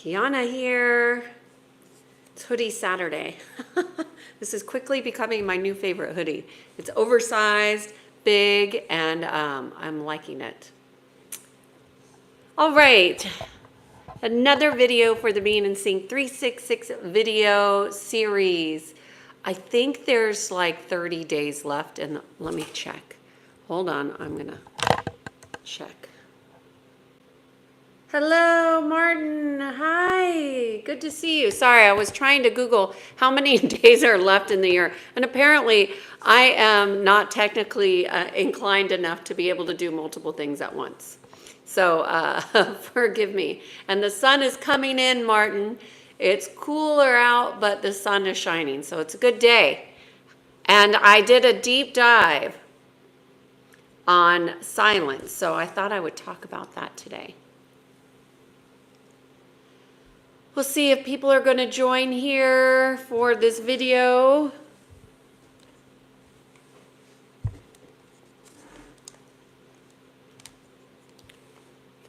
Kiana here. It's Hoodie Saturday. This is quickly becoming my new favorite hoodie. It's oversized, big, and I'm liking it. All right, another video for the Being in Sync 366 video series. I think there's like 30 days left, and let me check. Hold on, I'm gonna check. Hello, Martin. Hi. Good to see you. Sorry, I was trying to Google how many days are left in the year. And apparently, I am not technically inclined enough to be able to do multiple things at once. So forgive me. And the sun is coming in, Martin. It's cooler out, but the sun is shining. So it's a good day. And I did a deep dive on silence. So I thought I would talk about that today. We'll see if people are going to join here for this video.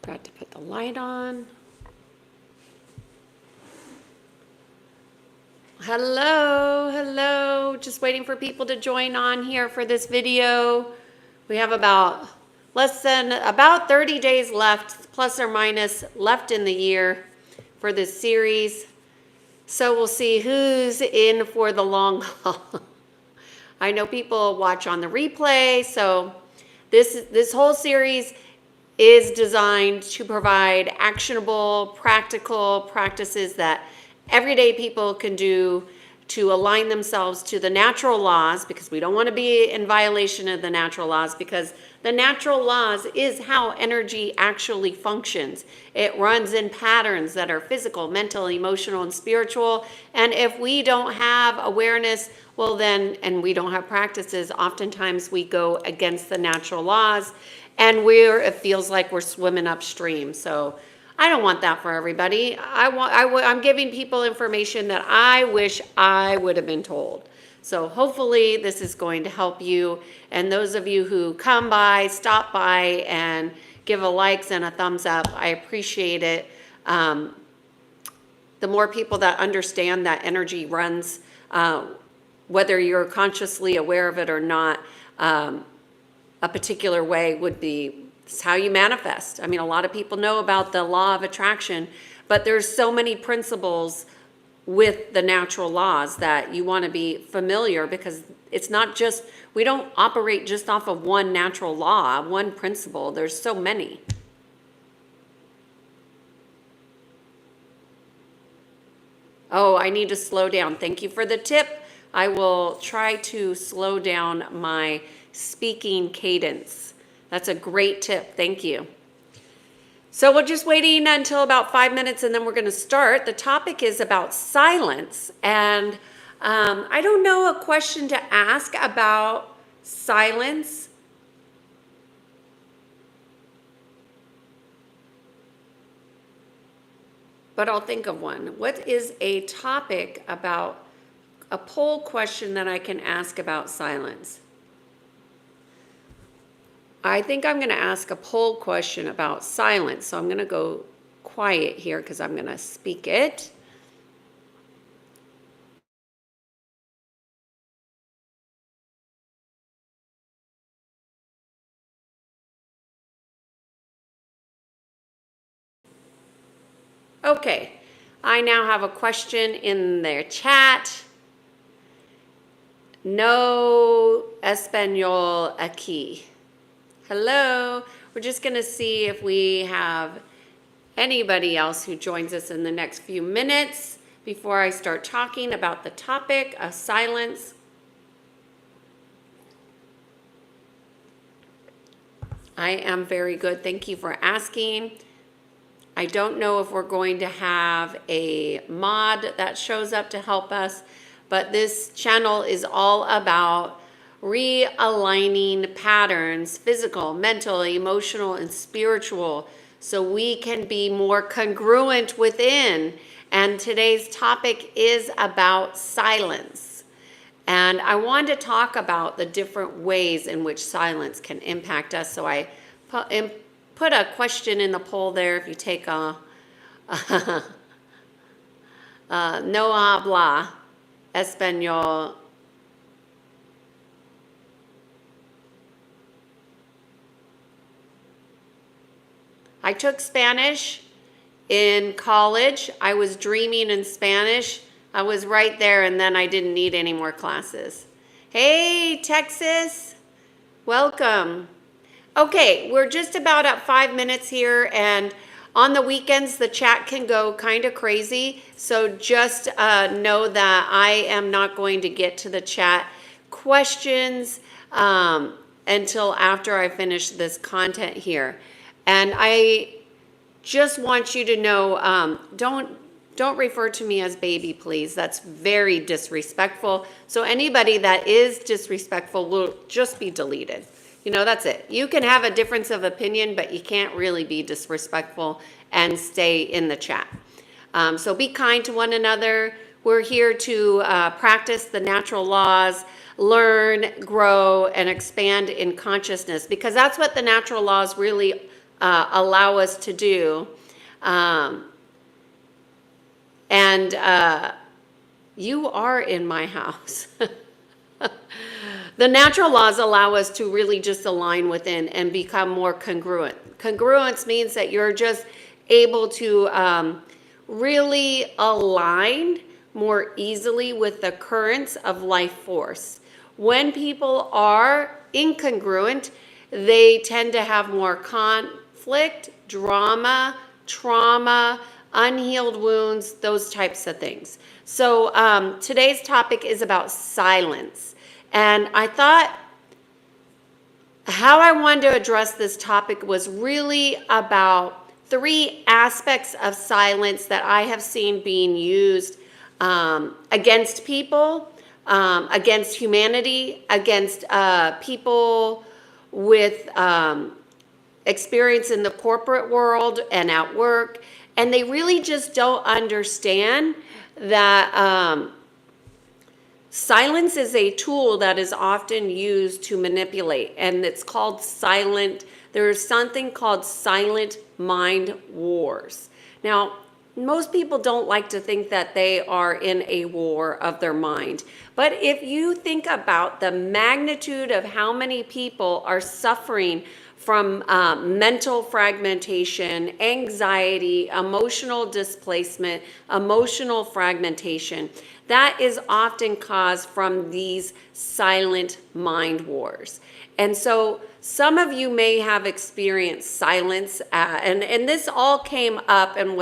Forgot to put the light on. Hello, hello. Just waiting for people to join on here for this video. We have about 30 days left, plus or minus, left in the year for this series. So we'll see who's in for the long haul. I know people watch on the replay, so this whole series is designed to provide actionable, practical practices that everyday people can do to align themselves to the natural laws, because we don't want to be in violation of the natural laws, because the natural laws is how energy actually functions. It runs in patterns that are physical, mental, emotional, and spiritual. And if we don't have awareness, well then, and we don't have practices, oftentimes we go against the natural laws, and it feels like we're swimming upstream. So I don't want that for everybody. I'm giving people information that I wish I would have been told. So hopefully this is going to help you. And those of you who come by, stop by, and give a likes and a thumbs up, I appreciate it. The more people that understand that energy runs, whether you're consciously aware of it or not, a particular way would be, it's how you manifest. I mean, a lot of people know about the law of attraction, but there's so many principles with the natural laws that you want to be familiar, because it's not just, we don't operate just off of one natural law, one principle. There's so many. Oh, I need to slow down. Thank you for the tip. I will try to slow down my speaking cadence. That's a great tip. Thank you. So we're just waiting until about 5 minutes, and then we're going to start. The topic is about silence. And I don't know a question to ask about silence. But I'll think of one. What is a topic about a poll question that I can ask about silence? I think I'm going to ask a poll question about silence. So I'm going to go quiet here because I'm going to speak it. Okay, I now have a question in their chat. No español aquí. Hello. We're just going to see if we have anybody else who joins us in the next few minutes before I start talking about the topic of silence. I am very good. Thank you for asking. I don't know if we're going to have a mod that shows up to help us, but this channel is all about realigning patterns, physical, mental, emotional, and spiritual, so we can be more congruent within. And today's topic is about silence. And I wanted to talk about the different ways in which silence can impact us. So I put a question in the poll there. If you take a No habla español. I took Spanish in college. I was dreaming in Spanish. I was right there, and then I didn't need any more classes. Hey, Texas, welcome. Okay, we're just about at 5 minutes here, and on the weekends, the chat can go kind of crazy. So just know that I am not going to get to the chat questions until after I finish this content here. And I just want you to know, don't refer to me as baby, please. That's very disrespectful. So anybody that is disrespectful will just be deleted. You know, that's it. You can have a difference of opinion, but you can't really be disrespectful and stay in the chat. So be kind to one another. We're here to practice the natural laws, learn, grow, and expand in consciousness, because that's what the natural laws really allow us to do. You are in my house. The natural laws allow us to really just align within and become more congruent. Congruence means that you're just able to really align more easily with the currents of life force. When people are incongruent, they tend to have more conflict, drama, trauma, unhealed wounds, those types of things. So today's topic is about silence. And I thought how I wanted to address this topic was really about 3 aspects of silence that I have seen being used against people, against humanity, against people with experience in the corporate world and at work. And they really just don't understand that silence is a tool that is often used to manipulate, and it's called silent. There is something called silent mind wars. Now, most people don't like to think that they are in a war of their mind. But if you think about the magnitude of how many people are suffering from mental fragmentation, anxiety, emotional displacement, emotional fragmentation, that is often caused from these silent mind wars. And so some of you may have experienced silence, and this all came up and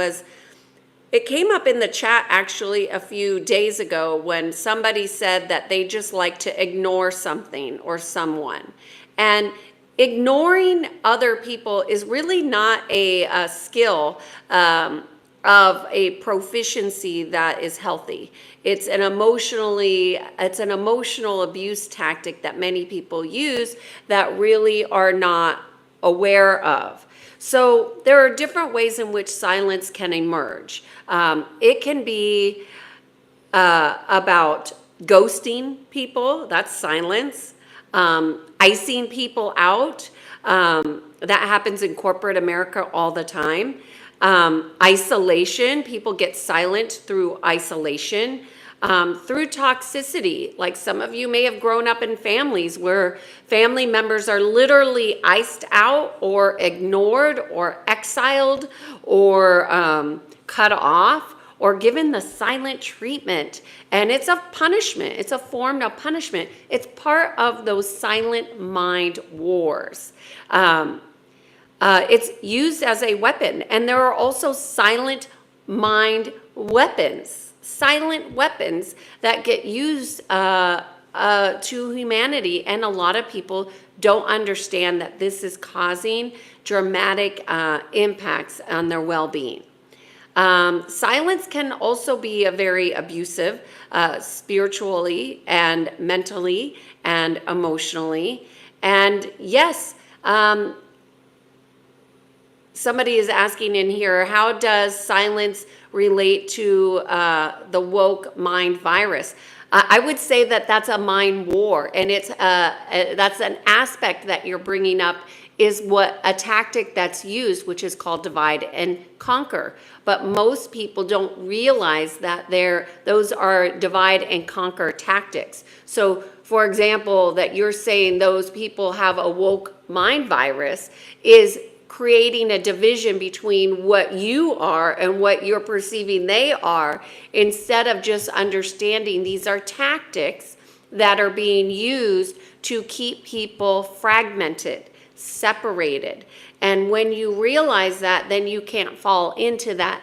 it came up in the chat actually a few days ago when somebody said that they just like to ignore something or someone. And ignoring other people is really not a skill of a proficiency that is healthy. It's an emotional abuse tactic that many people use that really are not aware of. So there are different ways in which silence can emerge. It can be about ghosting people, that's silence. Icing people out, that happens in corporate America all the time. Isolation, people get silent through isolation. Through toxicity, like some of you may have grown up in families where family members are literally iced out or ignored or exiled or cut off or given the silent treatment. And it's a punishment. It's a form of punishment. It's part of those silent mind wars. It's used as a weapon. And there are also silent mind weapons. Silent weapons that get used to humanity. And a lot of people don't understand that this is causing dramatic impacts on their well-being. Silence can also be a very abusive spiritually and mentally and emotionally. And yes, somebody is asking in here, how does silence relate to the woke mind virus? I would say that that's a mind war, and it's that's an aspect that you're bringing up is what a tactic that's used, which is called divide and conquer. But most people don't realize that those are divide and conquer tactics. So, for example, that you're saying those people have a woke mind virus is creating a division between what you are and what you're perceiving they are, instead of just understanding these are tactics that are being used to keep people fragmented, separated. And when you realize that, then you can't fall into that.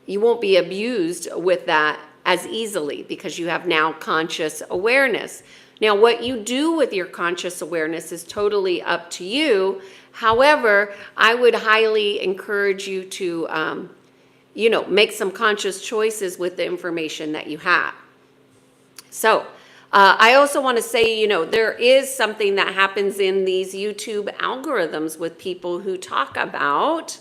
You won't be abused with that as easily because you have now conscious awareness. Now, what you do with your conscious awareness is totally up to you. However, I would highly encourage you to, make some conscious choices with the information that you have. So, I also want to say, there is something that happens in these YouTube algorithms with people who talk about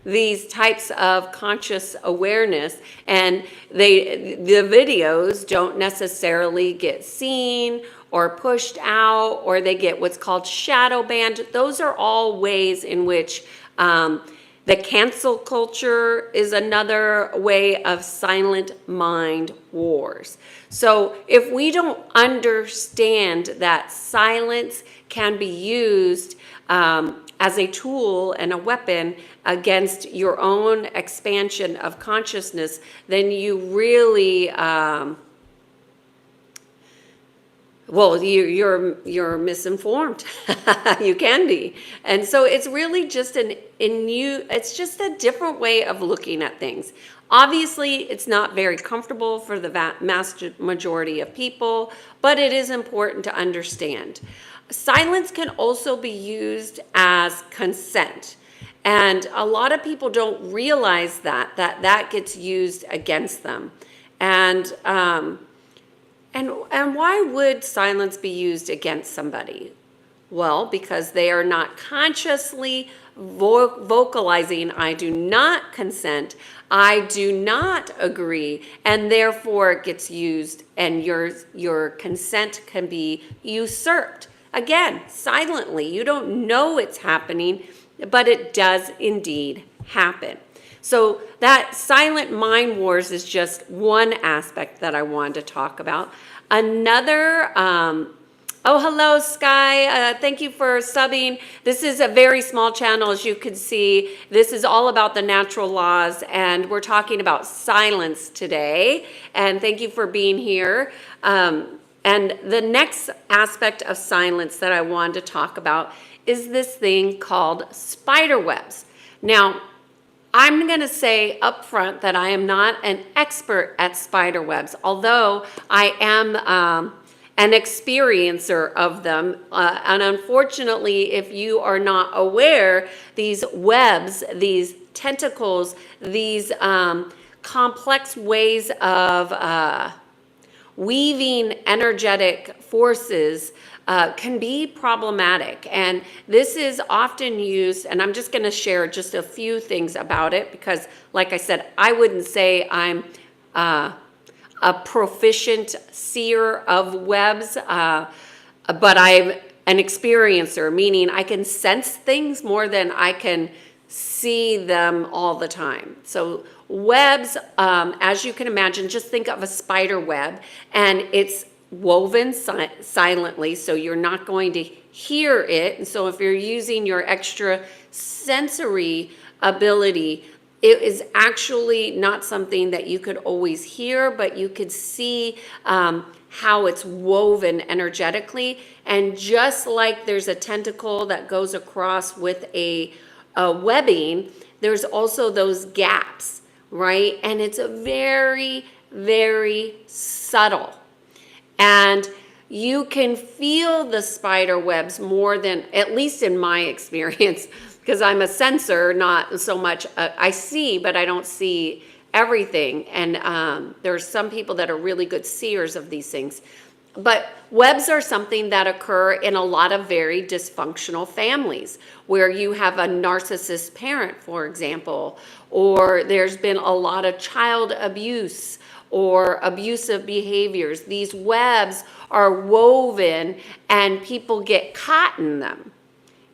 these types of conscious awareness, and the videos don't necessarily get seen or pushed out, or they get what's called shadow banned. Those are all ways in which the cancel culture is another way of silent mind wars. So if we don't understand that silence can be used as a tool and a weapon against your own expansion of consciousness, then you really, you're misinformed. You can be. And so it's really just it's just a different way of looking at things. Obviously, it's not very comfortable for the vast majority of people, but it is important to understand. Silence can also be used as consent. And a lot of people don't realize that gets used against them. And why would silence be used against somebody? Well, because they are not consciously vocalizing, I do not consent, I do not agree, and therefore it gets used, and your consent can be usurped. Again, silently. You don't know it's happening, but it does indeed happen. So that silent mind wars is just one aspect that I wanted to talk about. Another, hello, Sky. Thank you for subbing. This is a very small channel, as you can see. This is all about the natural laws, and we're talking about silence today. And thank you for being here. And the next aspect of silence that I wanted to talk about is this thing called spider webs. Now, I'm going to say up front that I am not an expert at spider webs, although I am an experiencer of them. And unfortunately, if you are not aware, these webs, these tentacles, these complex ways of weaving energetic forces can be problematic. And this is often used, and I'm just going to share just a few things about it because, like I said, I wouldn't say I'm a proficient seer of webs, but I'm an experiencer, meaning I can sense things more than I can see them all the time. So webs, as you can imagine, just think of a spider web, and it's woven silently, so you're not going to hear it. And so if you're using your extra sensory ability, it is actually not something that you could always hear, but you could see how it's woven energetically. And just like there's a tentacle that goes across with a webbing, there's also those gaps, right? And it's a very, very subtle. And you can feel the spider webs more than, at least in my experience, because I'm a sensor, not so much, I see, but I don't see everything. And there's some people that are really good seers of these things. But webs are something that occur in a lot of very dysfunctional families where you have a narcissist parent, for example, or there's been a lot of child abuse or abusive behaviors. These webs are woven and people get caught in them,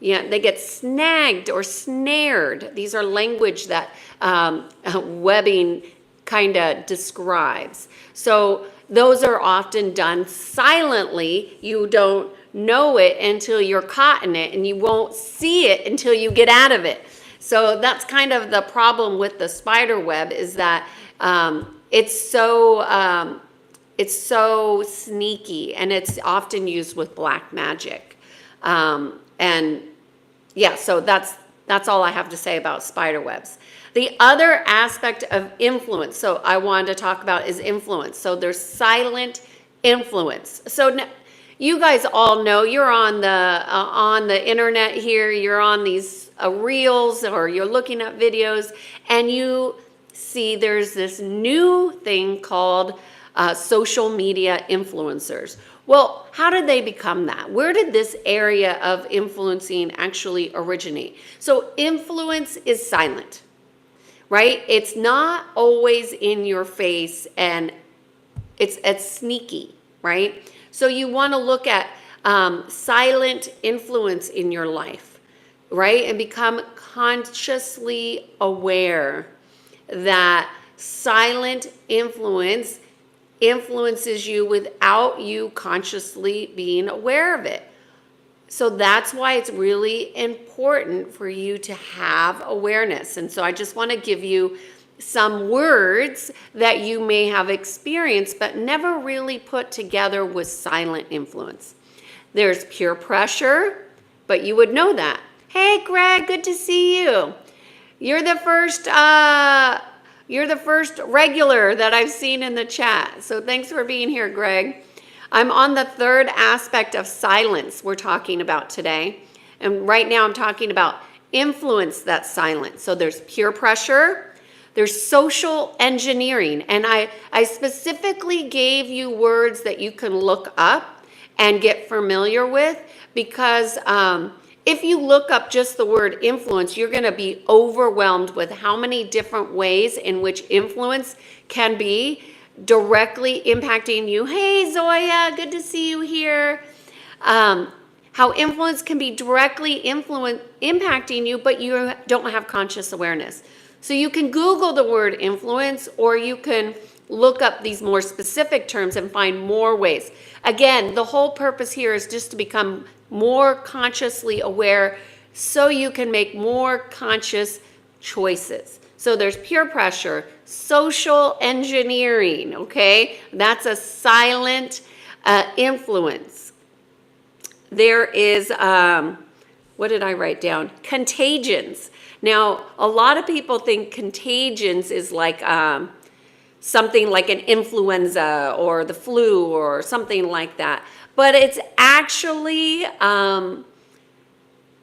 Yeah, they get snagged or snared. These are language that webbing kind of describes. So those are often done silently. You don't know it until you're caught in it, and you won't see it until you get out of it. So that's kind of the problem with the spider web, is that it's so sneaky, and it's often used with black magic. And yeah, so that's all I have to say about spider webs. The other aspect of influence, so I wanted to talk about, is influence. So there's silent influence. So you guys all know, you're on the internet here, you're on these reels, or you're looking at videos, and you see there's this new thing called social media influencers. Well, how did they become that? Where did this area of influencing actually originate? So influence is silent, right? It's not always in your face, and it's sneaky, right? So you want to look at silent influence in your life, right? And become consciously aware that silent influence influences you without you consciously being aware of it. So that's why it's really important for you to have awareness. And so I just want to give you some words that you may have experienced but never really put together with silent influence. There's peer pressure, but you would know that. Hey, Greg, good to see you. You're the first regular that I've seen in the chat. So thanks for being here, Greg. I'm on the third aspect of silence we're talking about today. And right now I'm talking about influence that's silent. So there's peer pressure, there's social engineering. And I specifically gave you words that you can look up and get familiar with, because if you look up just the word influence, you're going to be overwhelmed with how many different ways in which influence can be directly impacting you. Hey, Zoya, good to see you here. How influence can be directly impacting you, but you don't have conscious awareness. So you can Google the word influence, or you can look up these more specific terms and find more ways. Again, the whole purpose here is just to become more consciously aware so you can make more conscious choices. So there's peer pressure, social engineering, okay? That's a silent influence. There is, what did I write down? Contagions. Now, a lot of people think contagions is like something like an influenza or the flu or something like that. But it's actually,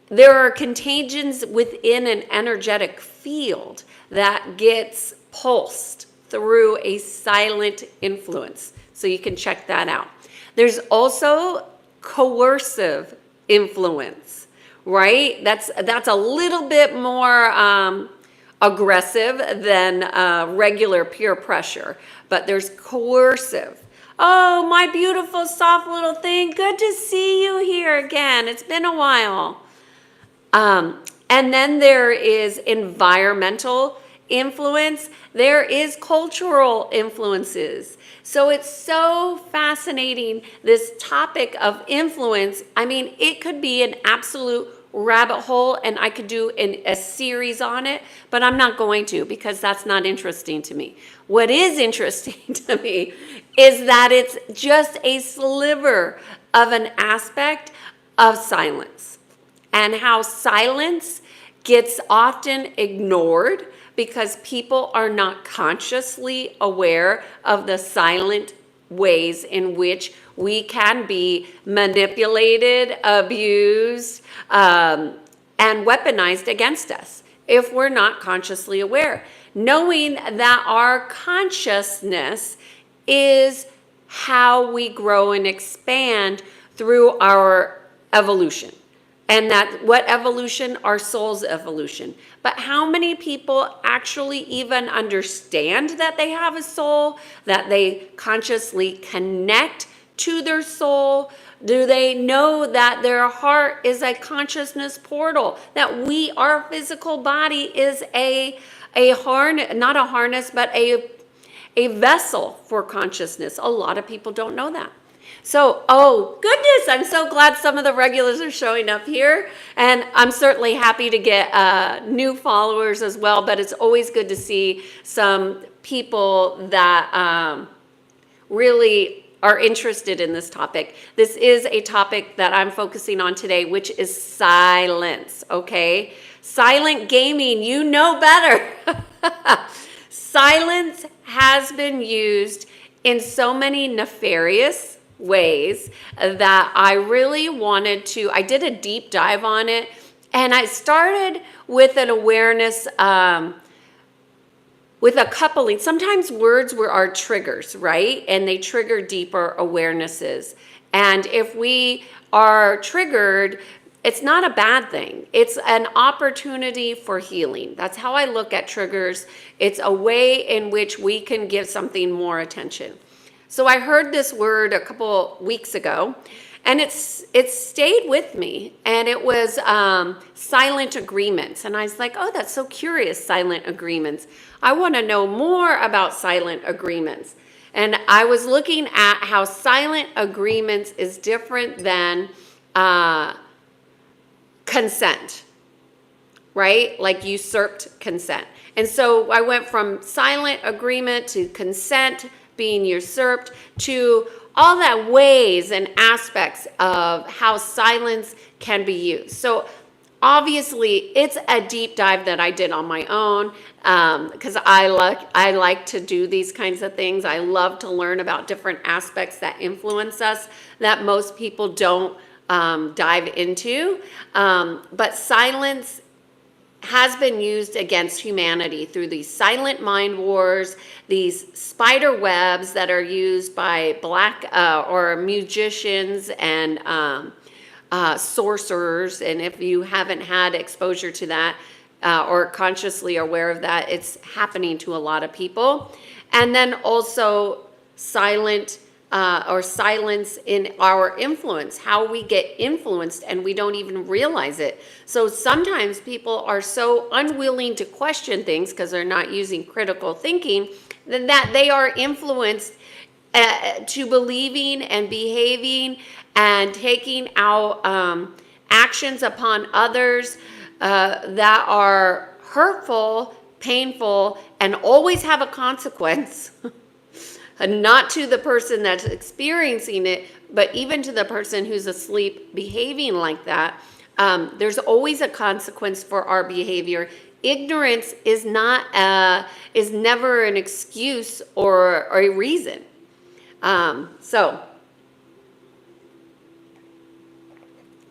there are contagions within an energetic field that gets pulsed through a silent influence. So you can check that out. There's also coercive influence, right? That's a little bit more aggressive than regular peer pressure, but there's coercive. Oh, my beautiful, soft little thing. Good to see you here again. It's been a while. And then there is environmental influence. There is cultural influences. So it's so fascinating, this topic of influence. I mean, it could be an absolute rabbit hole, and I could do a series on it, but I'm not going to, because that's not interesting to me. What is interesting to me is that it's just a sliver of an aspect of silence, and how silence gets often ignored because people are not consciously aware of the silent ways in which we can be manipulated, abused, and weaponized against us if we're not consciously aware. Knowing that our consciousness is how we grow and expand through our evolution. And that what evolution? Our soul's evolution. But how many people actually even understand that they have a soul, that they consciously connect to their soul Do they know that their heart is a consciousness portal? That our physical body is a harness, not a harness, but a vessel for consciousness. A lot of people don't know that. So, oh goodness, I'm so glad some of the regulars are showing up here. And I'm certainly happy to get new followers as well, but it's always good to see some people that really are interested in this topic. This is a topic that I'm focusing on today, which is silence, okay? Silent gaming, you know better. Silence has been used in so many nefarious ways that I really wanted to, I did a deep dive on it, and I started with an awareness, with a coupling. Sometimes words are triggers, right? And they trigger deeper awarenesses. And if we are triggered, it's not a bad thing. It's an opportunity for healing. That's how I look at triggers. It's a way in which we can give something more attention. So I heard this word a couple weeks ago, and it stayed with me, and it was silent agreements. And I was like, oh, that's so curious, silent agreements. I want to know more about silent agreements. And I was looking at how silent agreements is different than consent, right? Like usurped consent. And so I went from silent agreement to consent being usurped to all that ways and aspects of how silence can be used. So obviously it's a deep dive that I did on my own because I like to do these kinds of things. I love to learn about different aspects that influence us that most people don't dive into. But silence has been used against humanity through these silent mind wars, these spider webs that are used by black or magicians and sorcerers. And if you haven't had exposure to that or consciously aware of that, it's happening to a lot of people. And then also silence in our influence, how we get influenced and we don't even realize it. So sometimes people are so unwilling to question things because they're not using critical thinking, then that they are influenced to believing and behaving and taking out actions upon others that are hurtful, painful, and always have a consequence. Not to the person that's experiencing it, but even to the person who's asleep behaving like that. There's always a consequence for our behavior. Ignorance is never an excuse or a reason.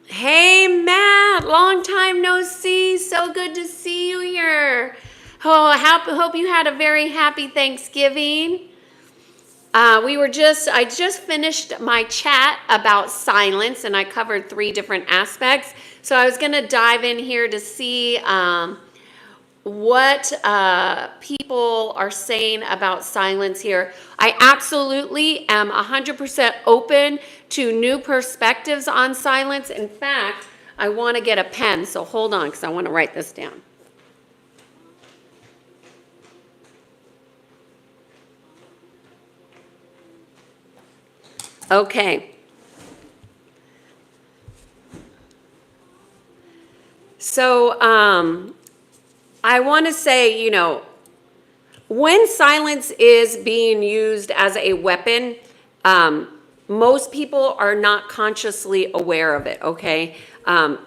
Hey Matt, long time no see. So good to see you here. Oh, I hope you had a very happy Thanksgiving. I just finished my chat about silence, and I covered 3 different aspects. So I was going to dive in here to see what people are saying about silence here. I absolutely am 100% open to new perspectives on silence. In fact, I want to get a pen, so hold on because I want to write this down. Okay. So I want to say, when silence is being used as a weapon, most people are not consciously aware of it, okay?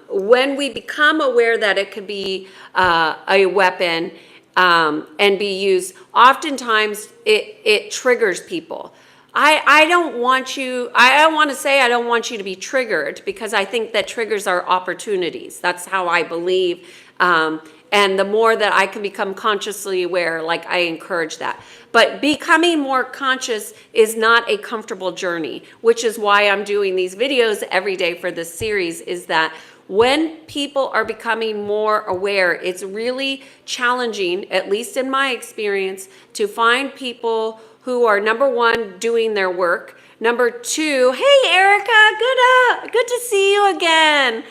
When we become aware that it could be a weapon and be used, oftentimes it triggers people. I don't want you to be triggered because I think that triggers are opportunities. That's how I believe. And the more that I can become consciously aware, like I encourage that. But becoming more conscious is not a comfortable journey, which is why I'm doing these videos every day for this series, is that when people are becoming more aware, it's really challenging, at least in my experience, to find people who are, number one, doing their work. Number two, hey, Erica, good to see you again.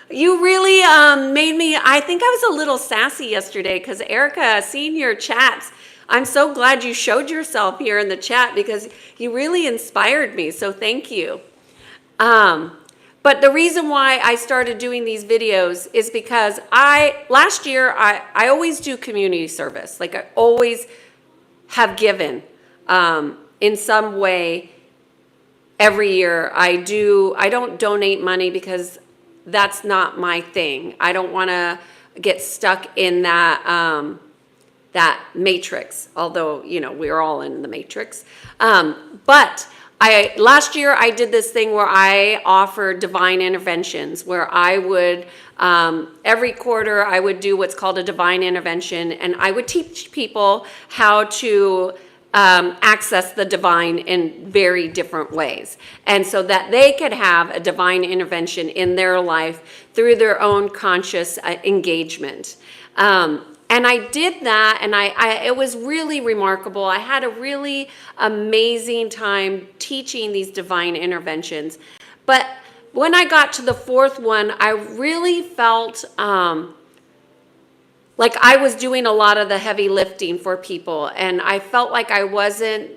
You really made me, I think I was a little sassy yesterday because Erica, seeing your chats, I'm so glad you showed yourself here in the chat because you really inspired me. So thank you. But the reason why I started doing these videos is because last year, I always do community service. Like I always have given in some way every year. I don't donate money because that's not my thing. I don't want to get stuck in that matrix, although, we're all in the matrix. But last year I did this thing where I offered divine interventions, where I would, every quarter I would do what's called a divine intervention, and I would teach people how to access the divine in very different ways. And so that they could have a divine intervention in their life through their own conscious engagement. And I did that, and it was really remarkable. I had a really amazing time teaching these divine interventions. But when I got to the fourth one, I really felt like I was doing a lot of the heavy lifting for people, and I felt like I wasn't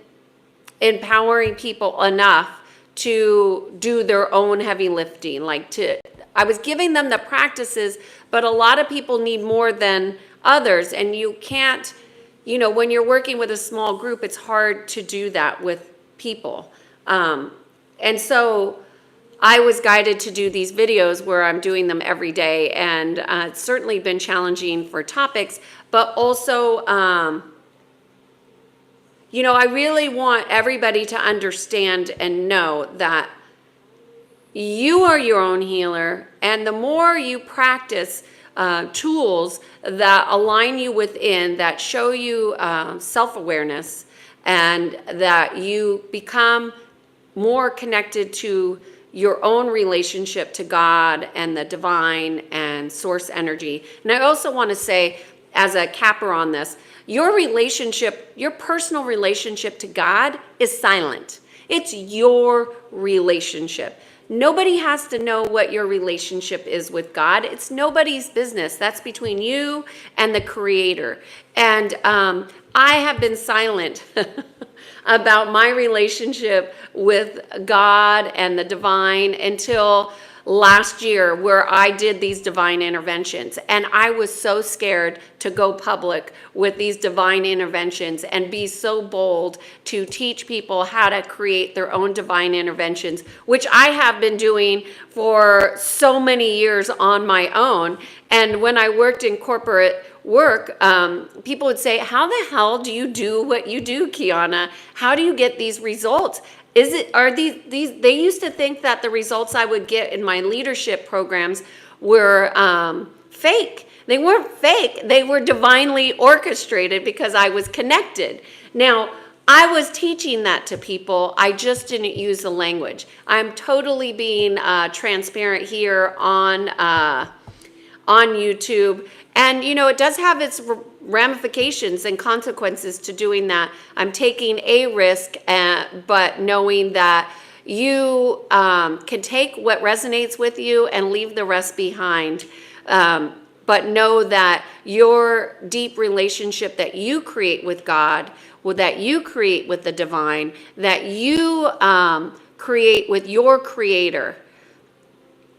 empowering people enough to do their own heavy lifting. I was giving them the practices, but a lot of people need more than others, and you can't, when you're working with a small group, it's hard to do that with people. And so I was guided to do these videos where I'm doing them every day, and it's certainly been challenging for topics, but also, I really want everybody to understand and know that you are your own healer, and the more you practice tools that align you within, that show you self-awareness, and that you become more connected to your own relationship to God and the divine and source energy. And I also want to say, as a capper on this, your personal relationship to God is silent. It's your relationship. Nobody has to know what your relationship is with God. It's nobody's business. That's between you and the Creator. And I have been silent about my relationship with God and the divine until last year, where I did these divine interventions. And I was so scared to go public with these divine interventions and be so bold to teach people how to create their own divine interventions, which I have been doing for so many years on my own. And when I worked in corporate work, people would say, how the hell do you do what you do, Kiana? How do you get these results? They used to think that the results I would get in my leadership programs were fake. They weren't fake. They were divinely orchestrated because I was connected. Now, I was teaching that to people. I just didn't use the language. I'm totally being transparent here on YouTube. And, it does have its ramifications and consequences to doing that. I'm taking a risk, but knowing that you can take what resonates with you and leave the rest behind. But know that your deep relationship that you create with God, that you create with the divine, that you create with your Creator,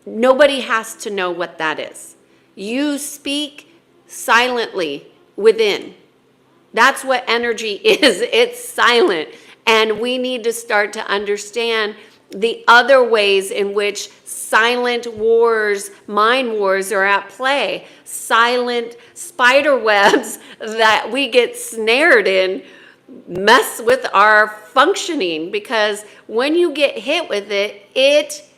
nobody has to know what that is. You speak silently within. That's what energy is. It's silent. And we need to start to understand the other ways in which silent wars, mind wars are at play. Silent spider webs that we get snared in mess with our functioning, because when you get hit with it, it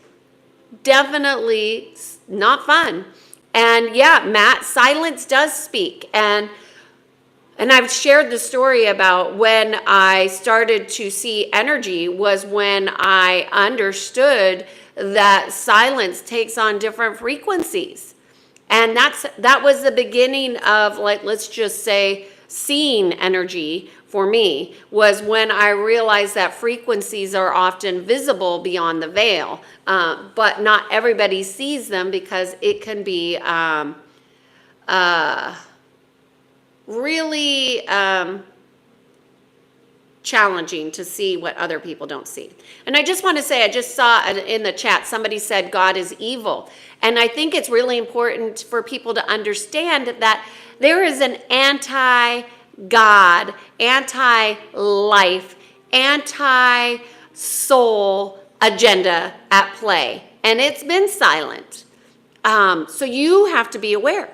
definitely not fun. And yeah, Matt, silence does speak. And I've shared the story about when I started to see energy was when I understood that silence takes on different frequencies. And that was the beginning of, let's just say, seeing energy, for me was when I realized that frequencies are often visible beyond the veil, but not everybody sees them because it can be really challenging to see what other people don't see. And I just want to say, I just saw in the chat, somebody said God is evil. And I think it's really important for people to understand that there is an anti-God, anti-life, anti-soul agenda at play. And it's been silent. So you have to be aware,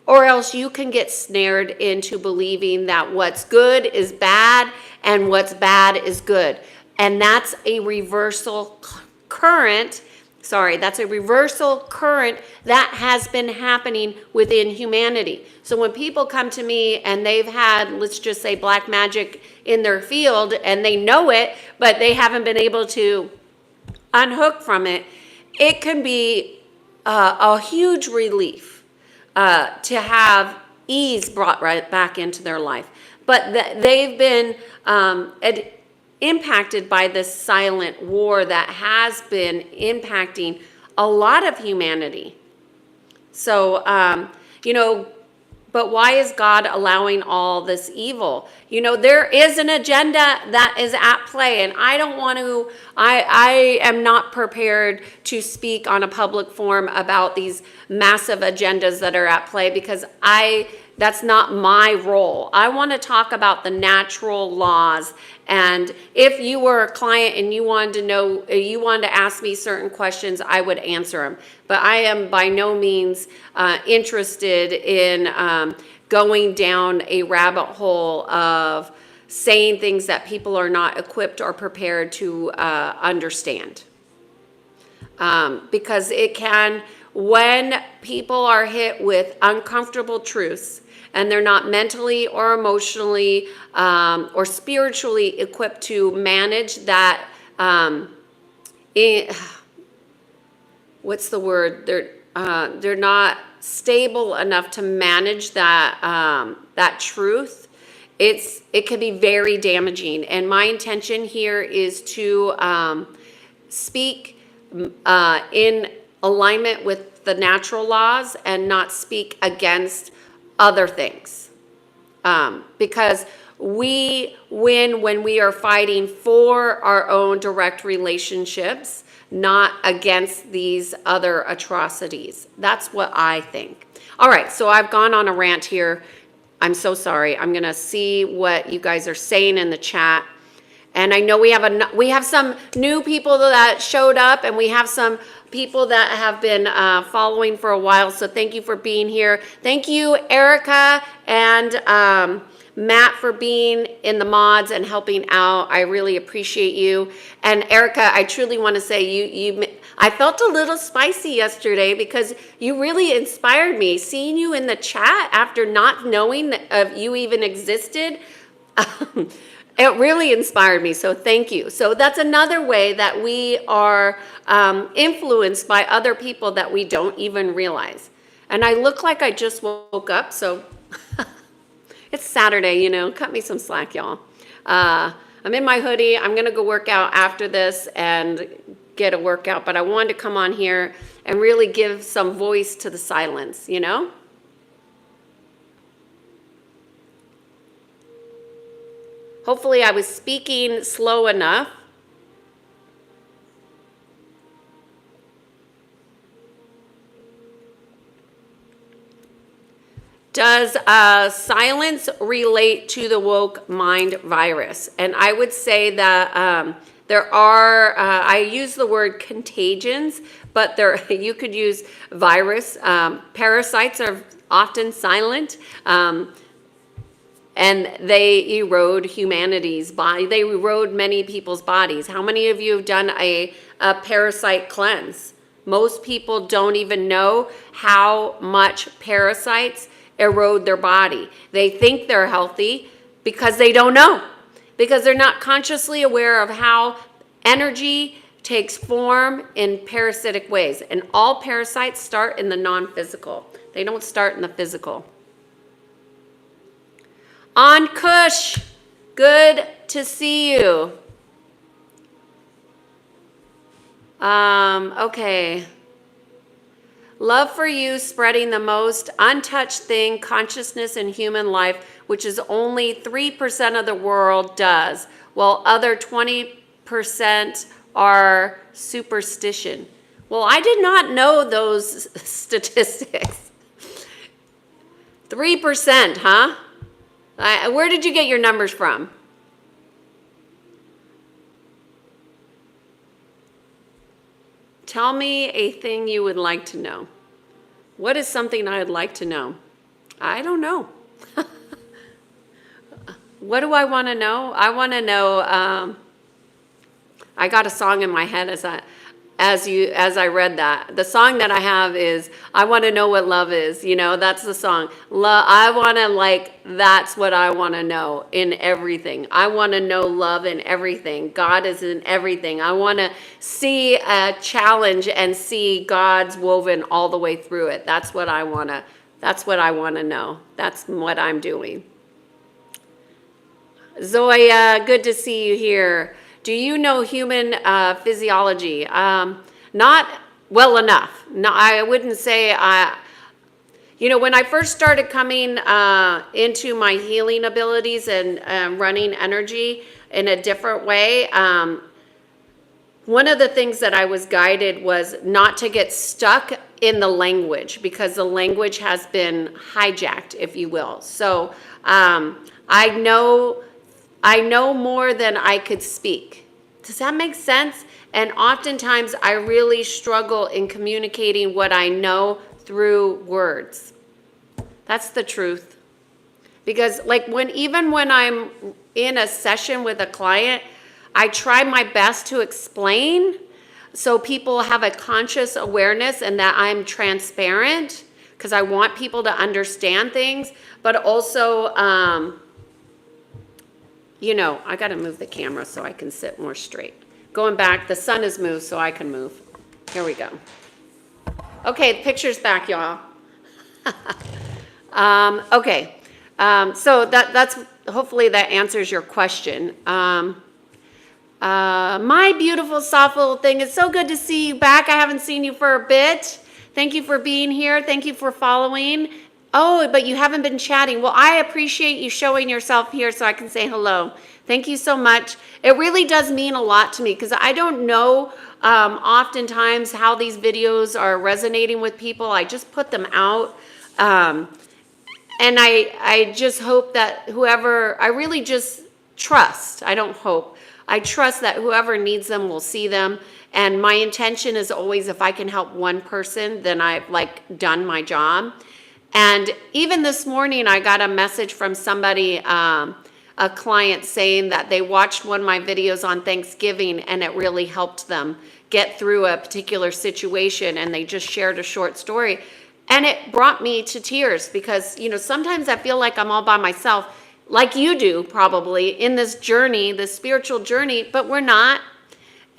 or else you can get snared into believing that what's good is bad and what's bad is good. And that's a reversal current. That's a reversal current that has been happening within humanity. So when people come to me and they've had, let's just say, black magic in their field and they know it, but they haven't been able to unhook from it, it can be a huge relief to have ease brought right back into their life. But they've been impacted by this silent war that has been impacting a lot of humanity. So, but why is God allowing all this evil? There is an agenda that is at play, and I am not prepared to speak on a public forum about these massive agendas that are at play because that's not my role. I want to talk about the natural laws. And if you were a client and you wanted to ask me certain questions, I would answer them. But I am by no means interested in going down a rabbit hole of saying things that people are not equipped or prepared to understand. Because it can, when people are hit with uncomfortable truths, and they're not mentally or emotionally or spiritually equipped to manage that. What's the word? They're not stable enough to manage that truth. It can be very damaging. And my intention here is to speak in alignment with the natural laws and not speak against other things, because we win when we are fighting for our own direct relationships, not against these other atrocities. That's what I think. All right, so I've gone on a rant here. I'm so sorry. I'm gonna see what you guys are saying in the chat. And I know we have some new people that showed up, and we have some people that have been following for a while. So thank you for being here. Thank you, Erica and Matt, for being in the mods and helping out. I really appreciate you. And Erica, I truly want to say I felt a little spicy yesterday because you really inspired me. Seeing you in the chat after not knowing that you even existed. It really inspired me, so thank you. So that's another way that we are influenced by other people that we don't even realize. And I look like I just woke up, so it's Saturday, cut me some slack, y'all. I'm in my hoodie. I'm gonna go work out after this and get a workout, but I wanted to come on here and really give some voice to the silence, Hopefully I was speaking slow enough. Does silence relate to the woke mind virus? And I would say that there are, I use the word contagions, but you could use virus. Parasites are often silent. And they erode humanity's body. They erode many people's bodies. How many of you have done a parasite cleanse? Most people don't even know how much parasites erode their body. They think they're healthy because they don't know. Because they're not consciously aware of how energy takes form in parasitic ways. And all parasites start in the non-physical. They don't start in the physical. On Kush, Good to see you. Okay. Love for you, spreading the most untouched thing, consciousness in human life, which is only 3% of the world does, while other 20% are superstition. Well, I did not know those statistics. 3%, huh? Where did you get your numbers from? Tell me a thing you would like to know. What is something I would like to know? I don't know. What do I want to know? I want to know. I got a song in my head as I read that. The song that I have is "I Want to Know What Love Is." You know, that's the song. I want to that's what I want to know in everything. I want to know love in everything. God is in everything. I want to see a challenge and see God's woven all the way through it. That's what I want to. That's what I want to know. That's what I'm doing. Zoya, good to see you here. Do you know human physiology? Not well enough. No, I wouldn't say when I first started coming into my healing abilities and running energy in a different way, one of the things that I was guided was not to get stuck in the language, because the language has been hijacked, if you will. So I know more than I could speak. Does that make sense? And oftentimes I really struggle in communicating what I know through words. That's the truth. Because even when I'm in a session with a client, I try my best to explain so people have a conscious awareness and that I'm transparent, because I want people to understand things, but also I got to move the camera so I can sit more straight. Going back, the sun has moved so I can move. Here we go. Okay, the picture's back, y'all. Okay, so that's hopefully that answers your question. My beautiful, soft little thing, it's so good to see you back. I haven't seen you for a bit. Thank you for being here. Thank you for following. Oh, but you haven't been chatting. Well, I appreciate you showing yourself here so I can say hello. Thank you so much. It really does mean a lot to me, because I don't know oftentimes how these videos are resonating with people. I just put them out. And I just hope that I really just trust. I don't hope. I trust that whoever needs them will see them. And my intention is always, if I can help one person, then I've done my job. And even this morning, I got a message from somebody, a client, saying that they watched one of my videos on Thanksgiving and it really helped them get through a particular situation, and they just shared a short story. And it brought me to tears, because, sometimes I feel like I'm all by myself, like you do probably, in this journey, this spiritual journey, but we're not.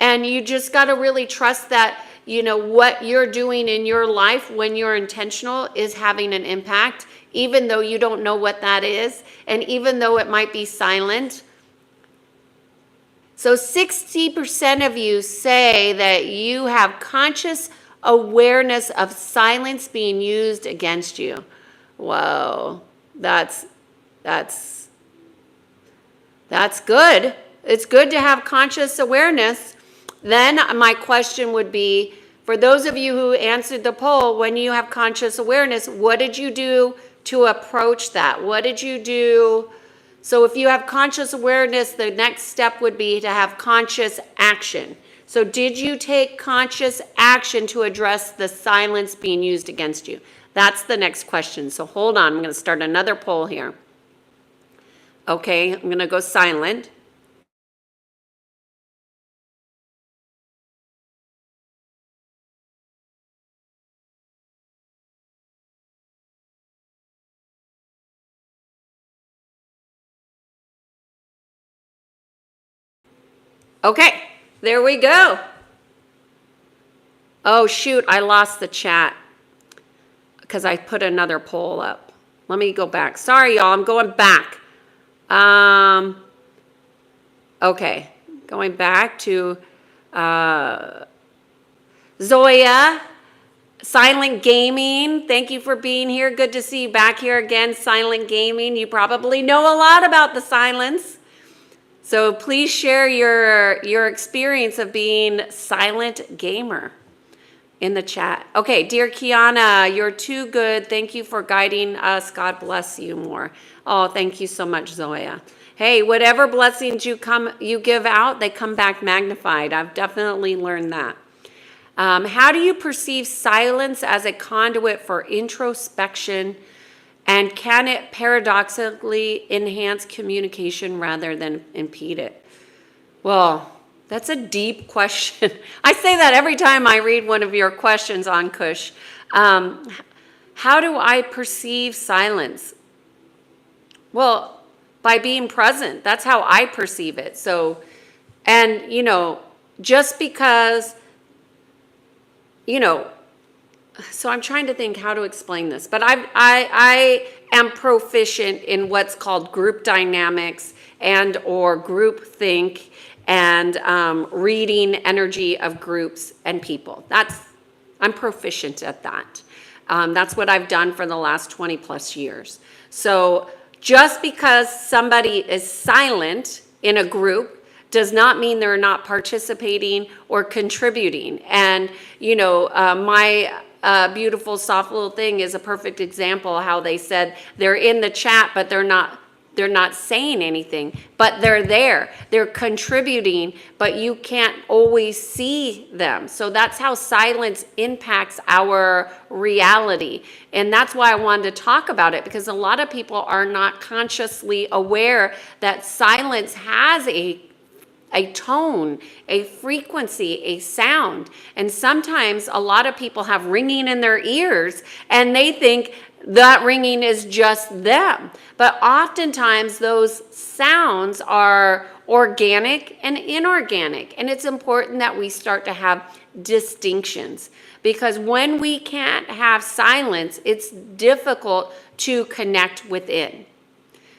And you just got to really trust that what you're doing in your life when you're intentional is having an impact, even though you don't know what that is, and even though it might be silent. So 60% of you say that you have conscious awareness of silence being used against you. Whoa, that's good. It's good to have conscious awareness. Then my question would be, for those of you who answered the poll, when you have conscious awareness, what did you do to approach that? What did you do? So if you have conscious awareness, the next step would be to have conscious action. So did you take conscious action to address the silence being used against you? That's the next question. So hold on, I'm going to start another poll here. Okay, I'm going to go silent. Okay, there we go. Oh, shoot, I lost the chat because I put another poll up. Let me go back. Sorry, y'all, I'm going back. Okay, going back to Zoya, Silent Gaming. Thank you for being here. Good to see you back here again, Silent Gaming. You probably know a lot about the silence. So please share your experience of being silent gamer in the chat. Okay, dear Kiana, you're too good. Thank you for guiding us. God bless you more. Oh, thank you so much, Zoya. Hey, whatever blessings you give out, they come back magnified. I've definitely learned that. How do you perceive silence as a conduit for introspection? And can it paradoxically enhance communication rather than impede it? Well, that's a deep question. I say that every time I read one of your questions on Kush. How do I perceive silence? Well, by being present. That's how I perceive it. So, and, just because, so I'm trying to think how to explain this, but I am proficient in what's called group dynamics and or group think and reading energy of groups and people. I'm proficient at that. That's what I've done for the last 20 plus years. So just because somebody is silent in a group does not mean they're not participating or contributing. And, my beautiful soft little thing is a perfect example how they said they're in the chat, but they're not saying anything, but they're there. They're contributing, but you can't always see them. So that's how silence impacts our reality. And that's why I wanted to talk about it, because a lot of people are not consciously aware that silence has a tone, a frequency, a sound. And sometimes a lot of people have ringing in their ears and they think that ringing is just them. But oftentimes those sounds are organic and inorganic. And it's important that we start to have distinctions, because when we can't have silence, it's difficult to connect within.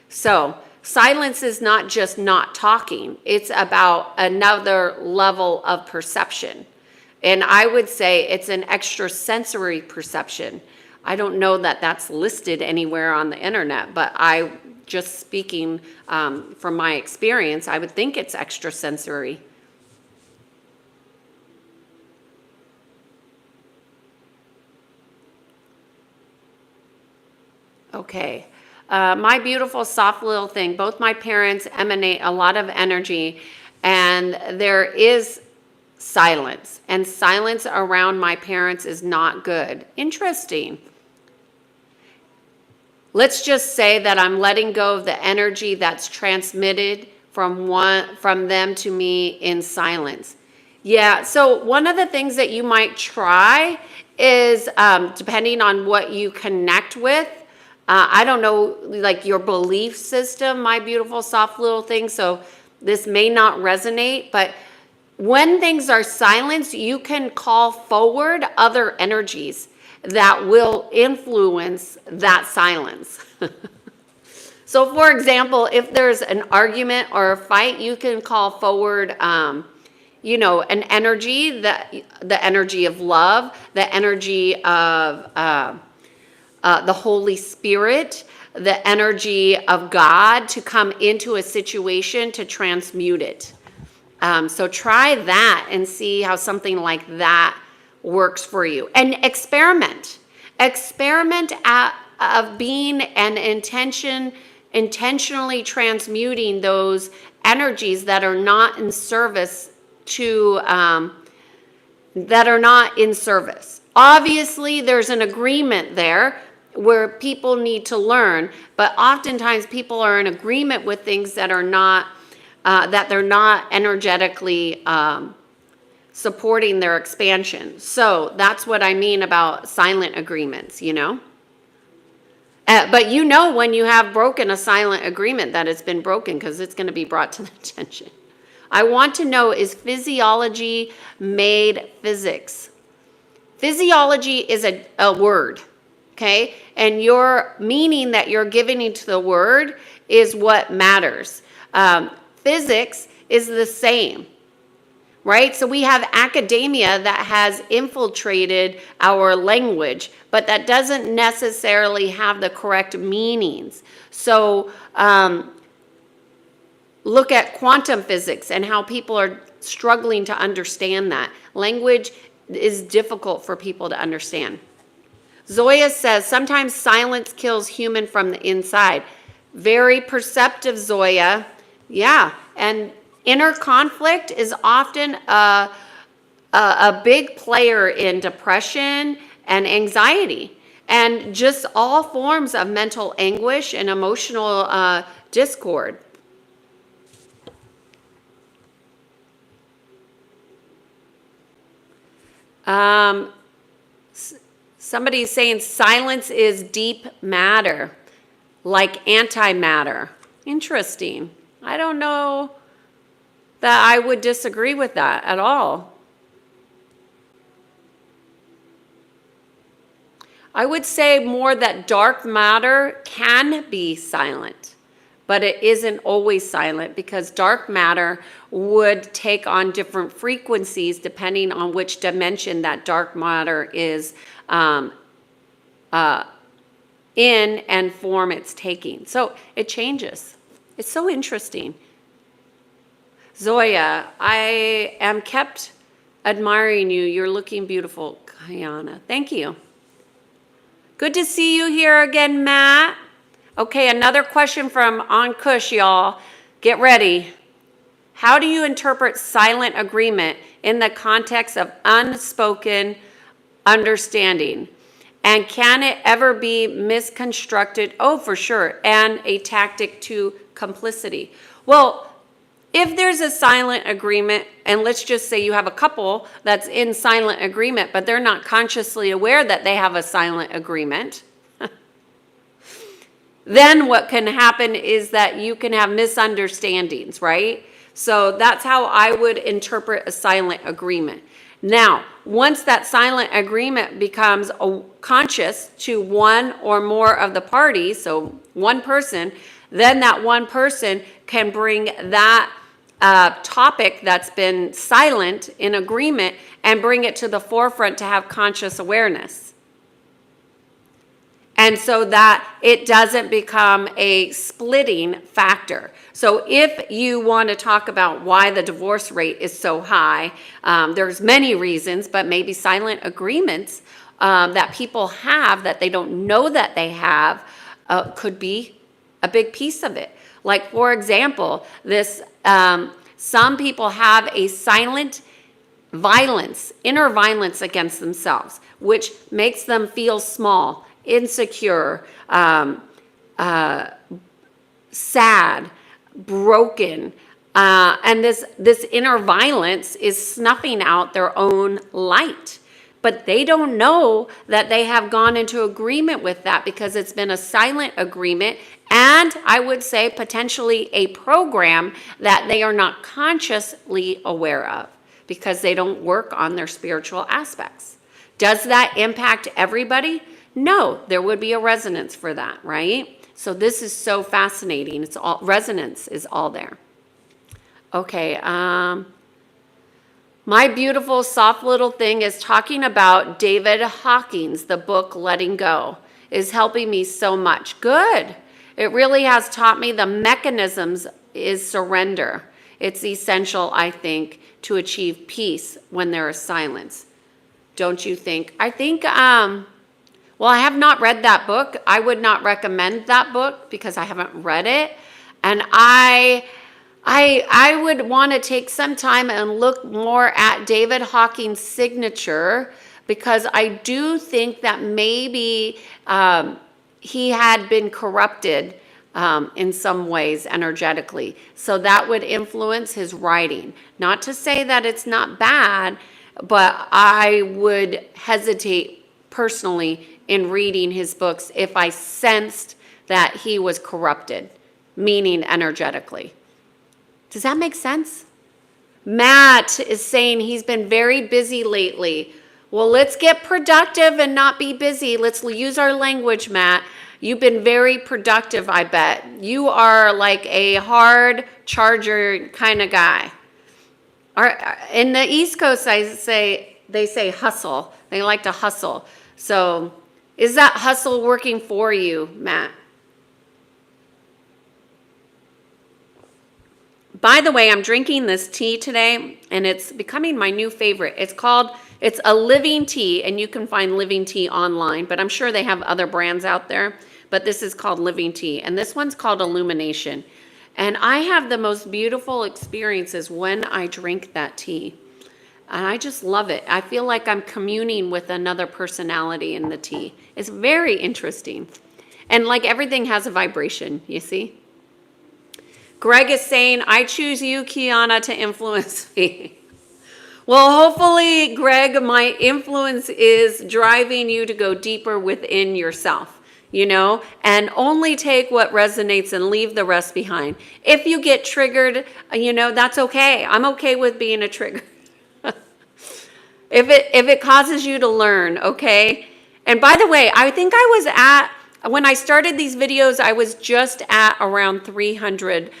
So silence is not just not talking. It's about another level of perception. And I would say it's an extrasensory perception. I don't know that that's listed anywhere on the internet, but just speaking from my experience, I would think it's extrasensory. Okay. My beautiful soft little thing, both my parents emanate a lot of energy, and there is silence, and silence around my parents is not good. Interesting. Let's just say that I'm letting go of the energy that's transmitted from them to me in silence. Yeah, so one of the things that you might try is, depending on what you connect with, I don't know, like your belief system, my beautiful soft little thing, so this may not resonate, but when things are silenced, you can call forward other energies that will influence that silence. So for example, if there's an argument or a fight, you can call forward an energy, the energy of love, the energy of the Holy Spirit, the energy of God to come into a situation to transmute it. So try that and see how something like that works for you. And experiment. Experiment of being an intentionally transmuting those energies that are not in service that are not in service. Obviously, there's an agreement there where people need to learn, but oftentimes people are in agreement with things that are not, that they're not energetically supporting their expansion. So that's what I mean about silent agreements, But when you have broken a silent agreement that it's been broken, because it's going to be brought to the attention. I want to know, is physiology made physics? Physiology is a word. Okay, and your meaning that you're giving into the word is what matters. Physics is the same, right? So we have academia that has infiltrated our language, but that doesn't necessarily have the correct meanings. So look at quantum physics and how people are struggling to understand that. Language is difficult for people to understand. Zoya says, sometimes silence kills human from the inside. Very perceptive, Zoya. Yeah, and inner conflict is often a big player in depression and anxiety, and just all forms of mental anguish and emotional discord. Somebody's saying silence is deep matter, like antimatter. Interesting. I don't know that I would disagree with that at all. I would say more that dark matter can be silent, but it isn't always silent, because dark matter would take on different frequencies depending on which dimension that dark matter is in and form it's taking. So it changes. It's so interesting. Zoya, I am kept admiring you. You're looking beautiful. Kayana, thank you. Good to see you here again, Matt. Okay, another question from Ankush, y'all. Get ready. How do you interpret silent agreement in the context of unspoken understanding? And can it ever be misconstrued? Oh, for sure. And a tactic to complicity. Well, if there's a silent agreement, and let's just say you have a couple that's in silent agreement, but they're not consciously aware that they have a silent agreement, then what can happen is that you can have misunderstandings, right? So that's how I would interpret a silent agreement. Now, once that silent agreement becomes conscious to one or more of the parties, so one person, then that one person can bring that topic that's been silent in agreement and bring it to the forefront to have conscious awareness. And so that it doesn't become a splitting factor. So if you want to talk about why the divorce rate is so high, there's many reasons, but maybe silent agreements that people have that they don't know that they have could be a big piece of it. Like, for example, this some people have a silent violence, inner violence against themselves, which makes them feel small, insecure, sad, broken. And this inner violence is snuffing out their own light. But they don't know that they have gone into agreement with that because it's been a silent agreement, and I would say potentially a program that they are not consciously aware of because they don't work on their spiritual aspects. Does that impact everybody? No, there would be a resonance for that, right? So this is so fascinating. It's all resonance is all there. Okay, my beautiful soft little thing is talking about David Hawkins. The book Letting Go is helping me so much. Good. It really has taught me the mechanisms is surrender. It's essential, I think, to achieve peace when there is silence. Don't you think? I think, well, I have not read that book. I would not recommend that book because I haven't read it. And I would want to take some time and look more at David Hawkins' signature, because I do think that maybe he had been corrupted in some ways energetically. So that would influence his writing. Not to say that it's not bad, but I would hesitate personally in reading his books if I sensed that he was corrupted, meaning energetically. Does that make sense? Matt is saying he's been very busy lately. Well, let's get productive and not be busy. Let's use our language, Matt. You've been very productive, I bet. You are like a hard charger kind of guy. In the East Coast, they say hustle. They like to hustle. So is that hustle working for you, Matt? By the way, I'm drinking this tea today, and it's becoming my new favorite. It's a Living Tea, and you can find Living Tea online, but I'm sure they have other brands out there. But this is called Living Tea, and this one's called Illumination. And I have the most beautiful experiences when I drink that tea. And I just love it. I feel like I'm communing with another personality in the tea. It's very interesting. And like everything has a vibration, you see? Greg is saying, I choose you, Kiana, to influence me. Well, hopefully, Greg, my influence is driving you to go deeper within yourself, and only take what resonates and leave the rest behind. If you get triggered, that's okay. I'm okay with being a trigger. If it causes you to learn, okay? And by the way, I think when I started these videos, I was just at around 300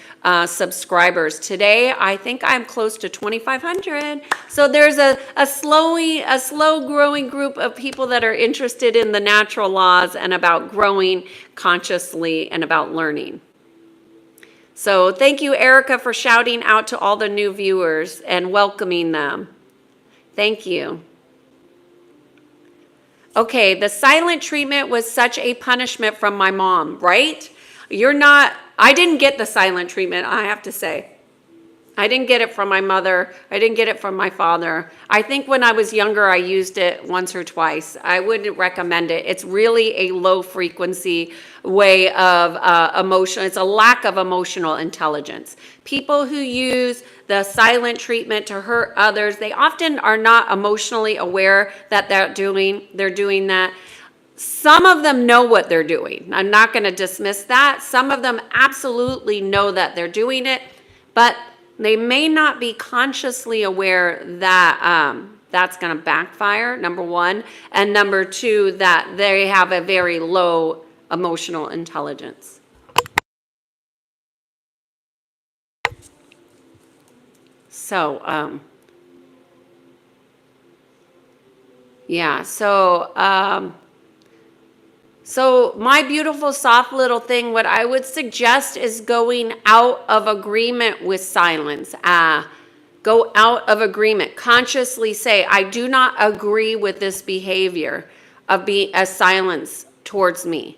subscribers. Today, I think I'm close to 2,500. So there's a slow growing group of people that are interested in the natural laws and about growing consciously and about learning. So thank you, Erica, for shouting out to all the new viewers and welcoming them. Thank you. Okay, the silent treatment was such a punishment from my mom, right? I didn't get the silent treatment, I have to say. I didn't get it from my mother. I didn't get it from my father. I think when I was younger, I used it once or twice. I wouldn't recommend it. It's really a low frequency way of emotion. It's a lack of emotional intelligence. People who use the silent treatment to hurt others, they often are not emotionally aware that they're doing that. Some of them know what they're doing. I'm not going to dismiss that. Some of them absolutely know that they're doing it, but they may not be consciously aware that that's going to backfire, number one. And number two, that they have a very low emotional intelligence. So, yeah, so my beautiful, soft little thing, what I would suggest is going out of agreement with silence. Go out of agreement. Consciously say, I do not agree with this behavior of being a silence towards me.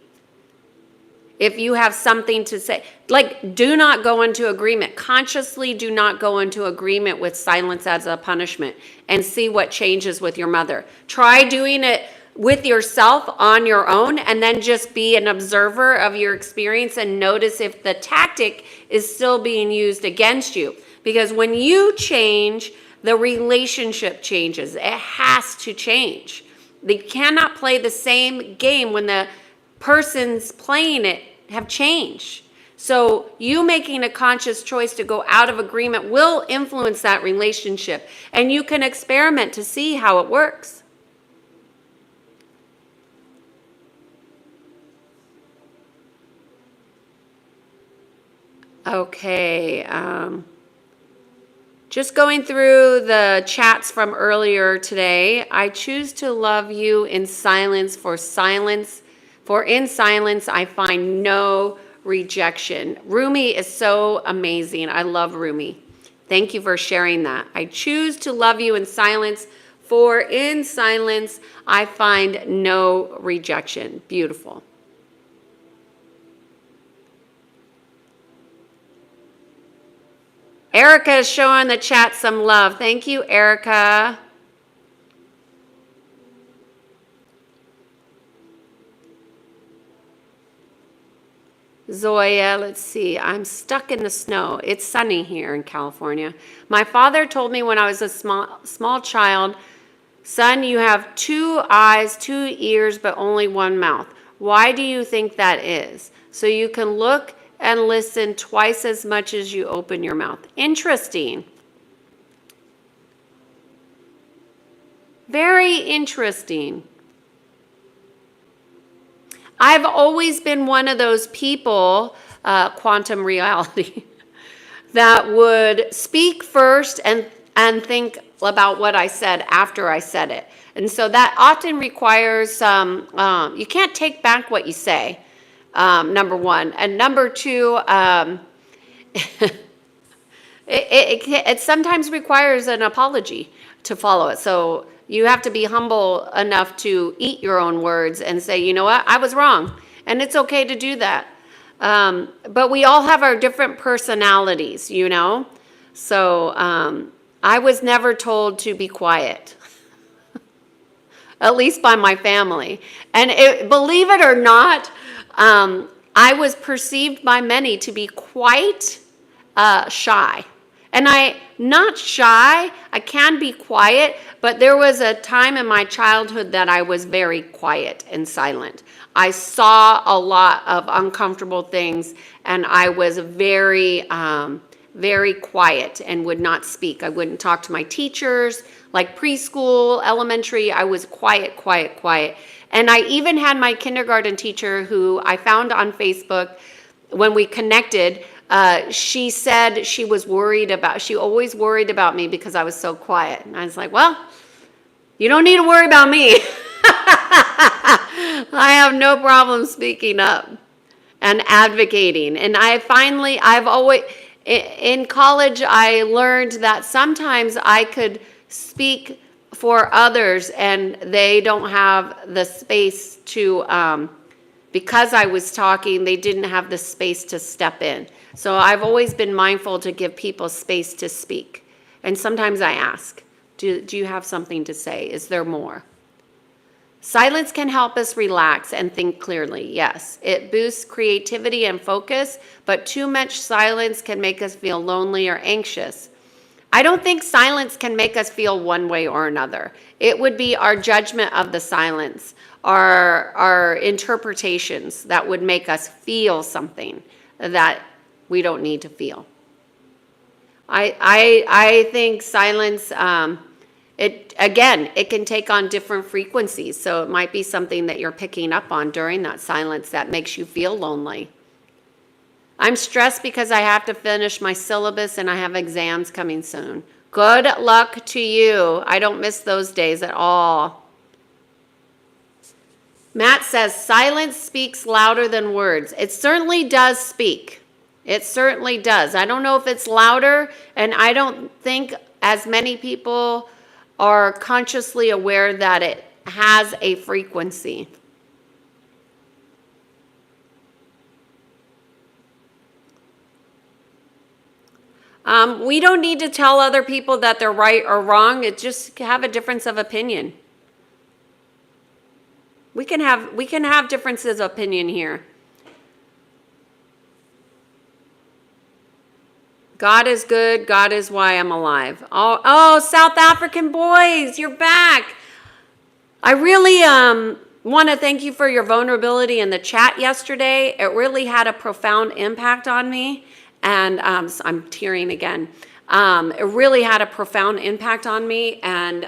If you have something to say, do not go into agreement. Consciously do not go into agreement with silence as a punishment and see what changes with your mother. Try doing it with yourself on your own, and then just be an observer of your experience and notice if the tactic is still being used against you. Because when you change, the relationship changes. It has to change. They cannot play the same game when the persons playing it have changed. So you making a conscious choice to go out of agreement will influence that relationship, and you can experiment to see how it works. Okay, just going through the chats from earlier today. I choose to love you in silence, for in silence I find no rejection. Rumi is so amazing. I love Rumi. Thank you for sharing that. I choose to love you in silence, for in silence I find no rejection. Beautiful. Erica is showing the chat some love. Thank you, Erica. Zoya, let's see. I'm stuck in the snow. It's sunny here in California. My father told me when I was a small child, son, you have 2 eyes, 2 ears, but only 1 mouth. Why do you think that is? So you can look and listen twice as much as you open your mouth. Interesting. Very interesting. I've always been one of those people, quantum reality, that would speak first and think about what I said after I said it. And so that often requires some, you can't take back what you say, number one. And number two, it sometimes requires an apology to follow it. So you have to be humble enough to eat your own words and say, you know what, I was wrong. And it's okay to do that. But we all have our different personalities, you know? So I was never told to be quiet, at least by my family. And believe it or not, I was perceived by many to be quite shy. And not shy, I can be quiet, but there was a time in my childhood that I was very quiet and silent. I saw a lot of uncomfortable things, and I was very, very quiet and would not speak. I wouldn't talk to my teachers, like preschool, elementary. I was quiet. And I even had my kindergarten teacher, who I found on Facebook when we connected. She said she always worried about me because I was so quiet. And I was like, well, you don't need to worry about me. I have no problem speaking up and advocating. And in college, I learned that sometimes I could speak for others and they don't have the space to, because I was talking, they didn't have the space to step in. So I've always been mindful to give people space to speak. And sometimes I ask, do you have something to say? Is there more? Silence can help us relax and think clearly. Yes, it boosts creativity and focus, but too much silence can make us feel lonely or anxious. I don't think silence can make us feel one way or another. It would be our judgment of the silence, our interpretations that would make us feel something that we don't need to feel. I think silence, it can take on different frequencies. So it might be something that you're picking up on during that silence that makes you feel lonely. I'm stressed because I have to finish my syllabus and I have exams coming soon. Good luck to you. I don't miss those days at all. Matt says, silence speaks louder than words. It certainly does speak. It certainly does. I don't know if it's louder, and I don't think as many people are consciously aware that it has a frequency. We don't need to tell other people that they're right or wrong. It's just have a difference of opinion. We can have differences of opinion here. God is good. God is why I'm alive. Oh, South African boys, you're back. I really want to thank you for your vulnerability in the chat yesterday. It really had a profound impact on me. And I'm tearing again. It really had a profound impact on me. And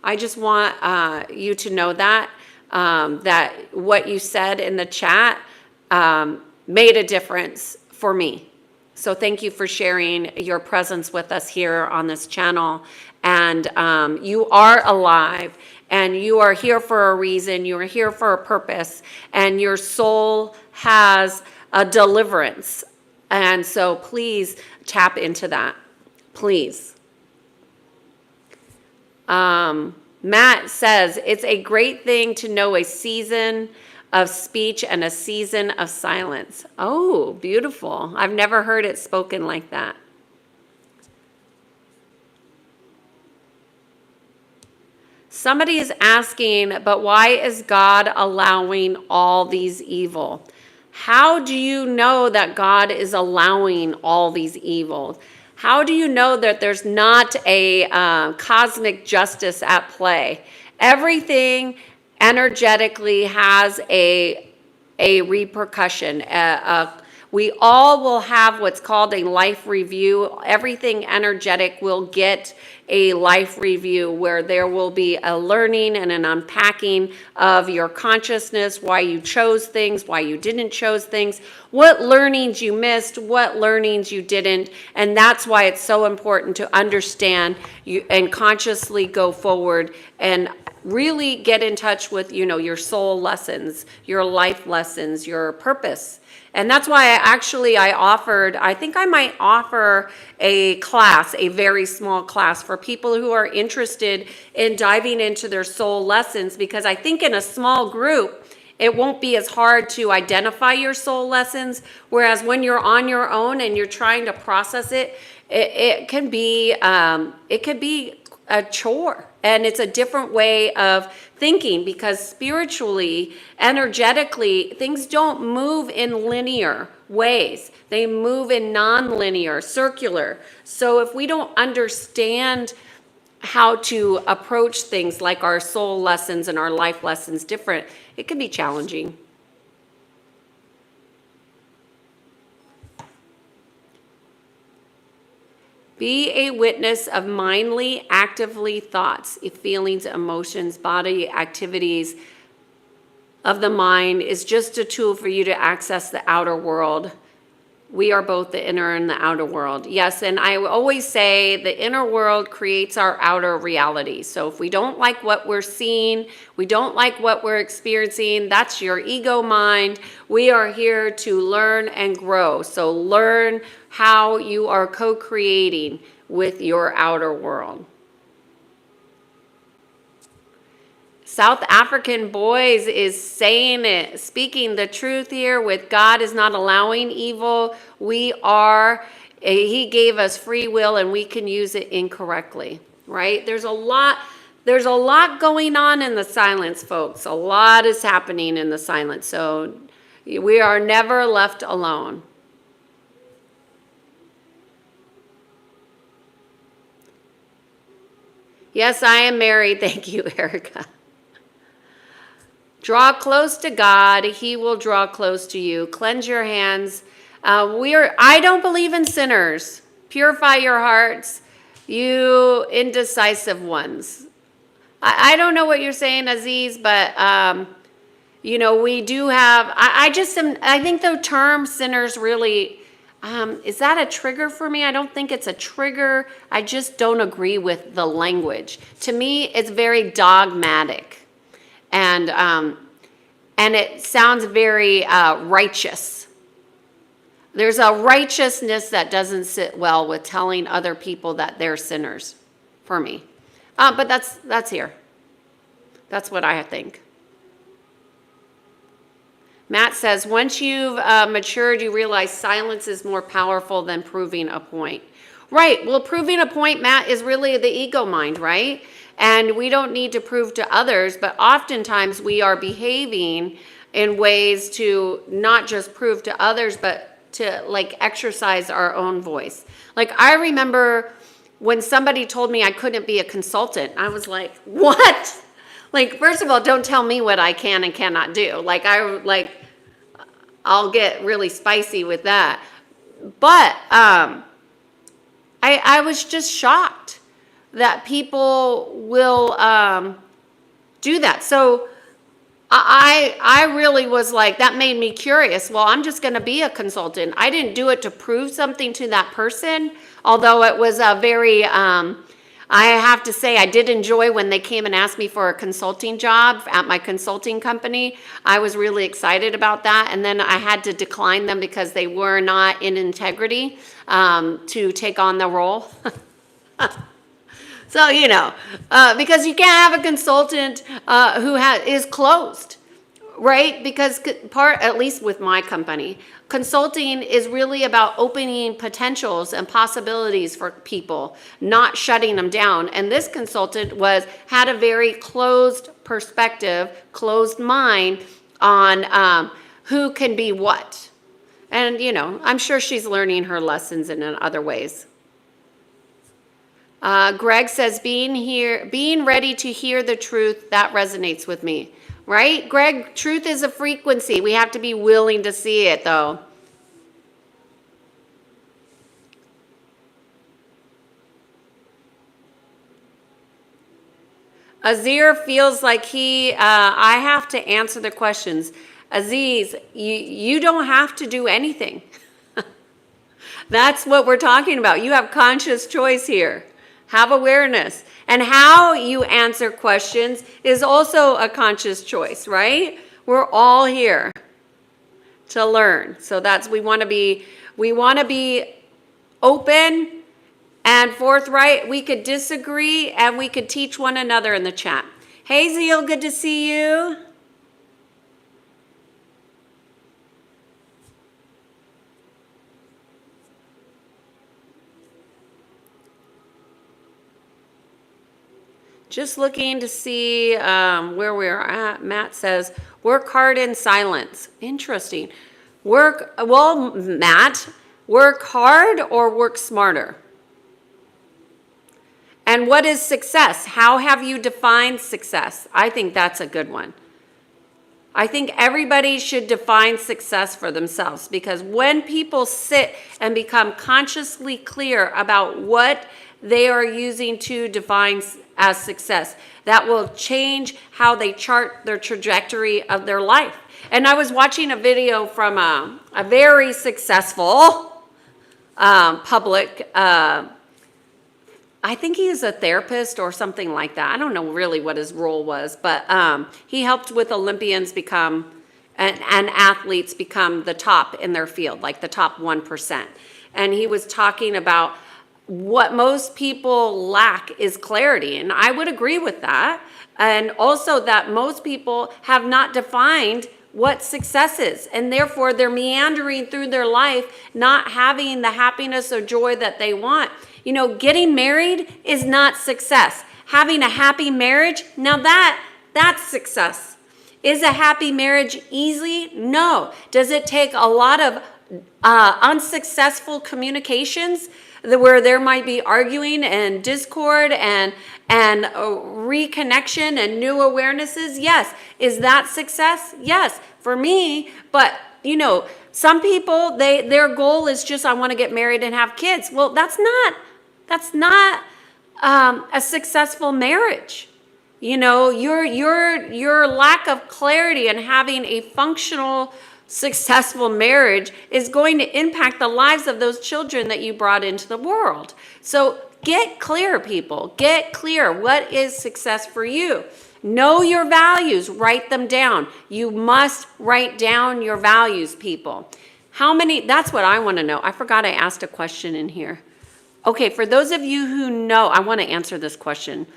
I just want you to know that what you said in the chat made a difference for me. So thank you for sharing your presence with us here on this channel. And you are alive, and you are here for a reason. You are here for a purpose, and your soul has a deliverance. And so please tap into that, please. Matt says, it's a great thing to know a season of speech and a season of silence. Oh, beautiful. I've never heard it spoken like that. Somebody is asking, but why is God allowing all these evil? How do you know that God is allowing all these evils? How do you know that there's not a cosmic justice at play? Everything energetically has a repercussion. We all will have what's called a life review. Everything energetic will get a life review where there will be a learning and an unpacking of your consciousness, why you chose things, why you didn't chose things, what learnings you missed, what learnings you didn't. And that's why it's so important to understand you and consciously go forward and really get in touch with, your soul lessons, your life lessons, your purpose. And that's why I think I might offer a class, a very small class for people who are interested in diving into their soul lessons, because I think in a small group, it won't be as hard to identify your soul lessons. Whereas when you're on your own and you're trying to process it, it can be a chore, and it's a different way of thinking, because spiritually, energetically, things don't move in linear ways. They move in non-linear, circular. So if we don't understand how to approach things like our soul lessons and our life lessons different, it can be challenging. Be a witness of mindly, actively thoughts, feelings, emotions, body activities of the mind is just a tool for you to access the outer world. We are both the inner and the outer world. Yes, and I always say the inner world creates our outer reality. So if we don't like what we're seeing, we don't like what we're experiencing, that's your ego mind. We are here to learn and grow. So learn how you are co-creating with your outer world. South African Boys is saying it, speaking the truth here with God is not allowing evil. He gave us free will and we can use it incorrectly, right? There's a lot going on in the silence, folks. A lot is happening in the silence. So we are never left alone. Yes, I am married. Thank you, Erica. Draw close to God. He will draw close to you. Cleanse your hands. I don't believe in sinners. Purify your hearts, you indecisive ones. I don't know what you're saying, Aziz, but, we do have, I think the term sinners really, is that a trigger for me? I don't think it's a trigger. I just don't agree with the language. To me, it's very dogmatic. And it sounds very righteous. There's a righteousness that doesn't sit well with telling other people that they're sinners, for me. But that's here. That's what I think. Matt says, once you've matured, you realize silence is more powerful than proving a point. Right. Well, proving a point, Matt, is really the ego mind, right? And we don't need to prove to others, but oftentimes we are behaving in ways to not just prove to others, but to exercise our own voice. I remember when somebody told me I couldn't be a consultant, I was like, what? First of all, don't tell me what I can and cannot do. I'll get really spicy with that. But I was just shocked that people will do that. So I really was that made me curious. Well, I'm just going to be a consultant. I didn't do it to prove something to that person, although it was a very, I have to say, I did enjoy when they came and asked me for a consulting job at my consulting company. I was really excited about that. And then I had to decline them because they were not in integrity to take on the role. So, because you can't have a consultant who is closed, right? Because at least with my company, consulting is really about opening potentials and possibilities for people, not shutting them down. And this consultant had a very closed perspective, closed mind on who can be what. And, I'm sure she's learning her lessons in other ways. Greg says, being ready to hear the truth, that resonates with me. Right? Greg, truth is a frequency. We have to be willing to see it, though. Azir feels like I have to answer the questions. Aziz, you don't have to do anything. That's what we're talking about. You have conscious choice here. Have awareness. And how you answer questions is also a conscious choice, right? We're all here to learn. So we want to be open and forthright. We could disagree and we could teach one another in the chat. Hey Zeal, good to see you. Just looking to see where we're at. Matt says, work hard in silence. Interesting. Matt, work hard or work smarter? And what is success? How have you defined success? I think that's a good one. I think everybody should define success for themselves, because when people sit and become consciously clear about what they are using to define as success, that will change how they chart their trajectory of their life. And I was watching a video from a very successful public, I think he is a therapist or something like that. I don't know really what his role was, but he helped with Olympians become and athletes become the top in their field, like the top 1%. And he was talking about what most people lack is clarity. And I would agree with that. And also that most people have not defined what success is. And therefore they're meandering through their life, not having the happiness or joy that they want. You know, getting married is not success. Having a happy marriage, now that's success. Is a happy marriage easy? No. Does it take a lot of unsuccessful communications where there might be arguing and discord and reconnection and new awarenesses? Yes. Is that success? Yes, for me. But you know, some people, their goal is just, I want to get married and have kids. Well, that's not a successful marriage. You know, your lack of clarity and having a functional, successful marriage is going to impact the lives of those children that you brought into the world. So get clear, people. Get clear. What is success for you? Know your values. Write them down. You must write down your values, people. That's what I want to know. I forgot I asked a question in here. Okay, for those of you who know, I want to answer this question.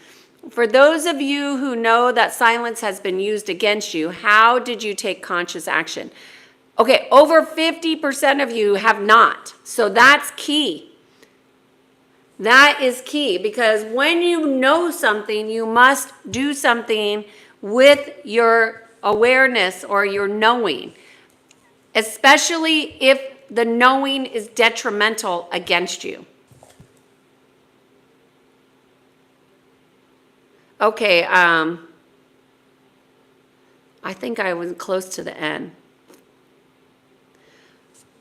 For those of you who know that silence has been used against you, how did you take conscious action? Okay, over 50% of you have not. So that's key. That is key, because when you know something, you must do something with your awareness or your knowing, especially if the knowing is detrimental against you. Okay, I think I was close to the end.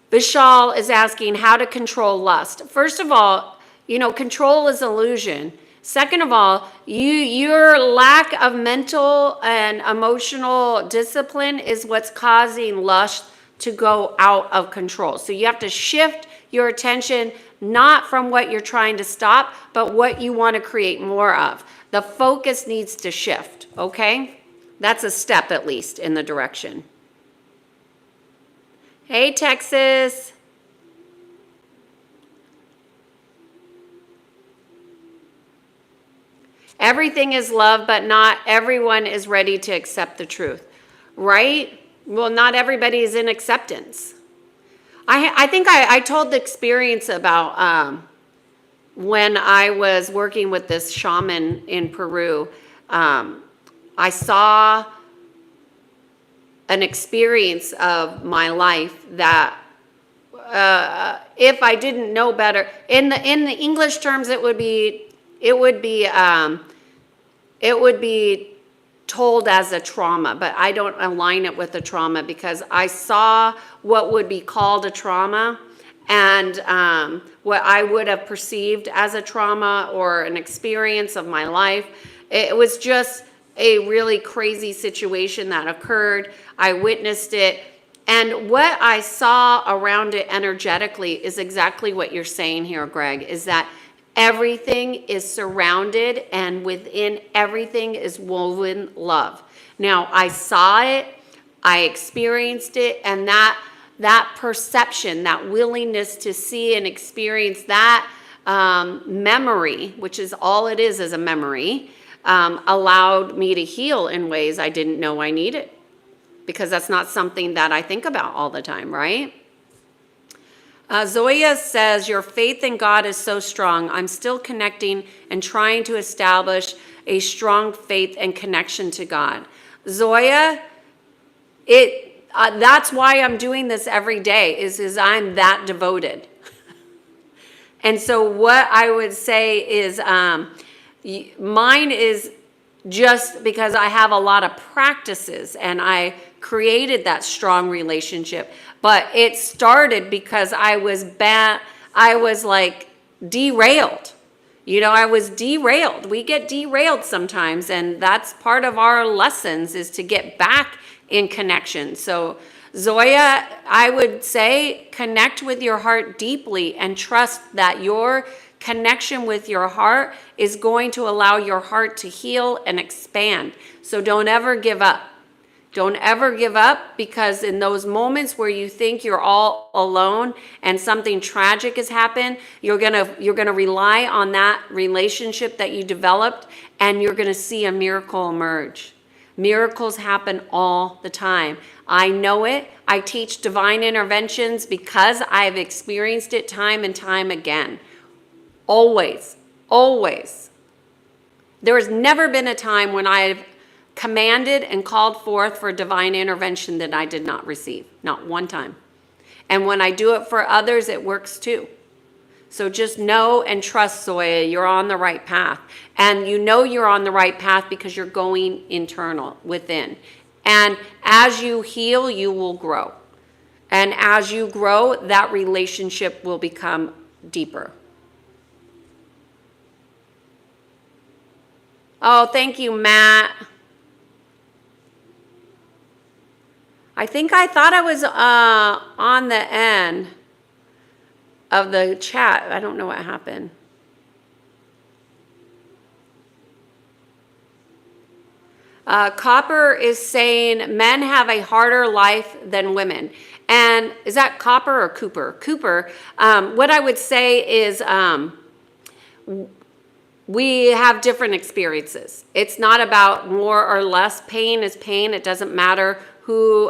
Vishal is asking how to control lust. First of all, you know, control is illusion. Second of all, your lack of mental and emotional discipline is what's causing lust to go out of control. So you have to shift your attention not from what you're trying to stop, but what you want to create more of. The focus needs to shift, okay? That's a step, at least, in the direction. Hey, Texas. Everything is love, but not everyone is ready to accept the truth, right? Well, not everybody is in acceptance. I think I told the experience about when I was working with this shaman in Peru. I saw an experience of my life that if I didn't know better, in the English terms, it would be told as a trauma, but I don't align it with a trauma, because I saw what would be called a trauma and what I would have perceived as a trauma or an experience of my life. It was just a really crazy situation that occurred. I witnessed it. And what I saw around it energetically is exactly what you're saying here, Greg, is that everything is surrounded and within everything is woven love. Now, I saw it, I experienced it, and that perception, that willingness to see and experience that memory, which is all it is a memory, allowed me to heal in ways I didn't know I needed, because that's not something that I think about all the time, right? Zoya says, your faith in God is so strong. I'm still connecting and trying to establish a strong faith and connection to God. Zoya, that's why I'm doing this every day, is I'm that devoted. And so what I would say is mine is just because I have a lot of practices and I created that strong relationship. But it started because I was like derailed. I was derailed. We get derailed sometimes, and that's part of our lessons, is to get back in connection. So Zoya, I would say connect with your heart deeply and trust that your connection with your heart is going to allow your heart to heal and expand. So don't ever give up. Don't ever give up, because in those moments where you think you're all alone and something tragic has happened, you're gonna rely on that relationship that you developed, and you're gonna see a miracle emerge. Miracles happen all the time. I know it. I teach divine interventions because I've experienced it time and time again. Always, always. There has never been a time when I've commanded and called forth for divine intervention that I did not receive. Not one time. And when I do it for others, it works too. So just know and trust, Zoya, you're on the right path. And you know you're on the right path because you're going internal, within. And as you heal, you will grow. And as you grow, that relationship will become deeper. Oh, thank you, Matt. I thought I was on the end of the chat. I don't know what happened. Copper is saying men have a harder life than women. And is that Copper or Cooper? Cooper. What I would say is we have different experiences. It's not about more or less. Pain is pain. It doesn't matter who,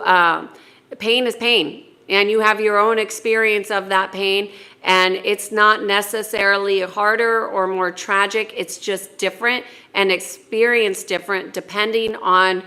pain is pain. And you have your own experience of that pain. And it's not necessarily harder or more tragic. It's just different and experience different depending on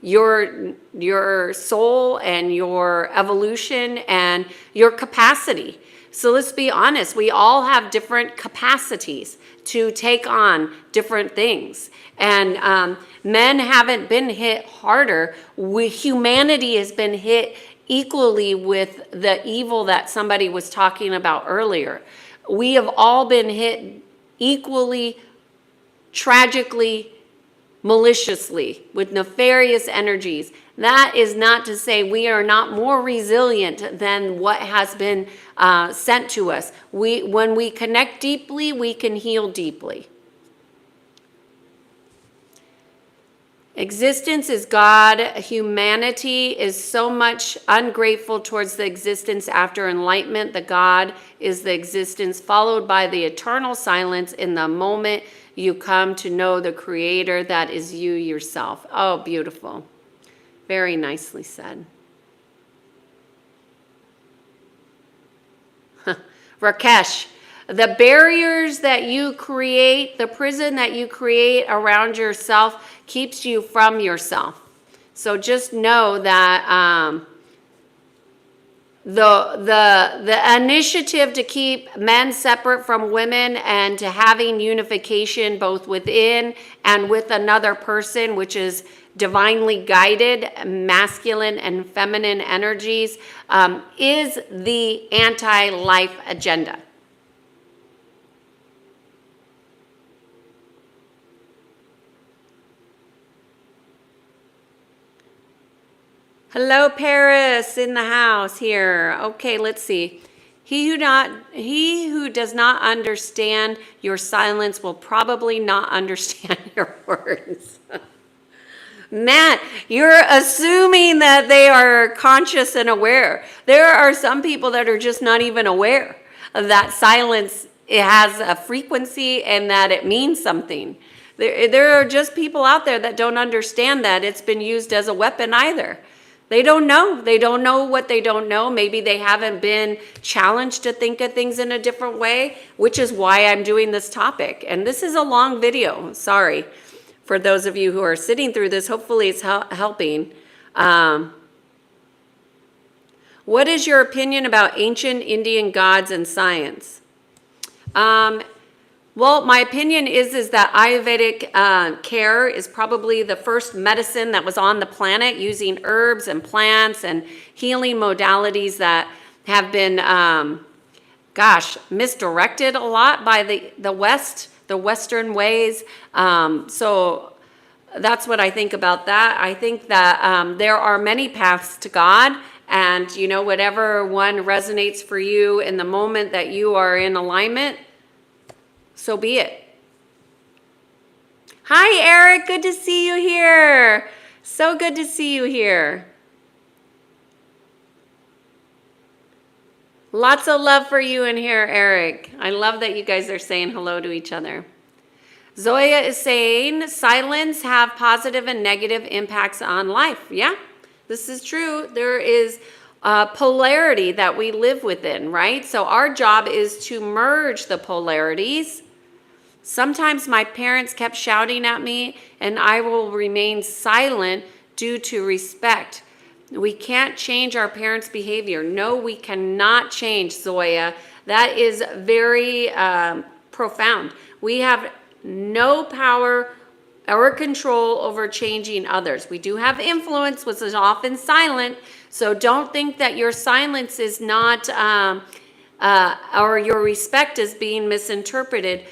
your soul and your evolution and your capacity. So let's be honest, we all have different capacities to take on different things. And men haven't been hit harder. Humanity has been hit equally with the evil that somebody was talking about earlier. We have all been hit equally, tragically, maliciously, with nefarious energies. That is not to say we are not more resilient than what has been sent to us. When we connect deeply, we can heal deeply. Existence is God. Humanity is so much ungrateful towards the existence after enlightenment. The God is the existence followed by the eternal silence in the moment you come to know the Creator that is you yourself. Oh, beautiful. Very nicely said. Rakesh, the barriers that you create, the prison that you create around yourself keeps you from yourself. So just know that the initiative to keep men separate from women and to having unification both within and with another person, which is divinely guided, masculine and feminine energies, is the anti-life agenda. Hello, Paris in the house here. Okay, let's see. He who does not understand your silence will probably not understand your words. Matt, you're assuming that they are conscious and aware. There are some people that are just not even aware of that silence. It has a frequency and that it means something. There are just people out there that don't understand that it's been used as a weapon either. They don't know. They don't know what they don't know. Maybe they haven't been challenged to think of things in a different way, which is why I'm doing this topic. And this is a long video. Sorry. For those of you who are sitting through this, hopefully it's helping. What is your opinion about ancient Indian gods and science? Well, my opinion is that Ayurvedic care is probably the first medicine that was on the planet using herbs and plants and healing modalities that have been, misdirected a lot by the West, the Western ways. So that's what I think about that. I think that there are many paths to God, and whatever one resonates for you in the moment that you are in alignment, so be it. Hi, Eric. Good to see you here. So good to see you here. Lots of love for you in here, Eric. I love that you guys are saying hello to each other. Zoya is saying silence have positive and negative impacts on life. Yeah, this is true. There is polarity that we live within, right? So our job is to merge the polarities. Sometimes my parents kept shouting at me, and I will remain silent due to respect. We can't change our parents' behavior. No, we cannot change, Zoya. That is very profound. We have no power or control over changing others. We do have influence, which is often silent. So don't think that your silence is not, or your respect is being misinterpreted.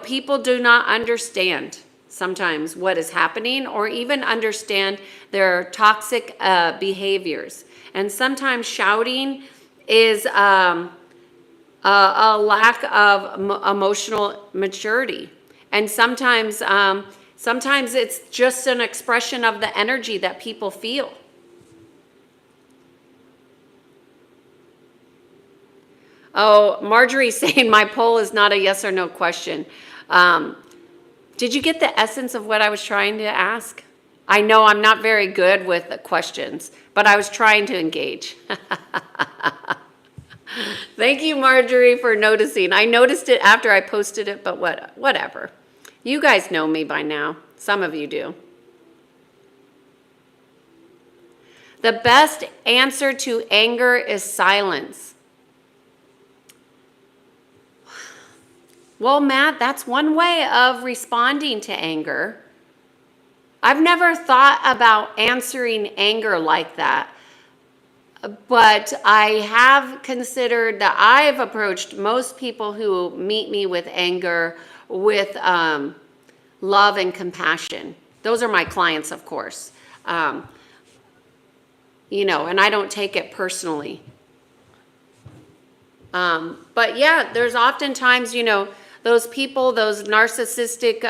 People do not understand sometimes what is happening or even understand their toxic behaviors. And sometimes shouting is a lack of emotional maturity. And sometimes it's just an expression of the energy that people feel. Oh, Marjorie's saying my poll is not a yes or no question. Did you get the essence of what I was trying to ask? I know I'm not very good with the questions, but I was trying to engage. Thank you, Marjorie, for noticing. I noticed it after I posted it, but whatever. You guys know me by now. Some of you do. The best answer to anger is silence. Well, Matt, that's one way of responding to anger. I've never thought about answering anger like that, but I have considered that I've approached most people who meet me with anger with love and compassion. Those are my clients, of course. And I don't take it personally. But yeah, there's oftentimes, those people, those narcissistic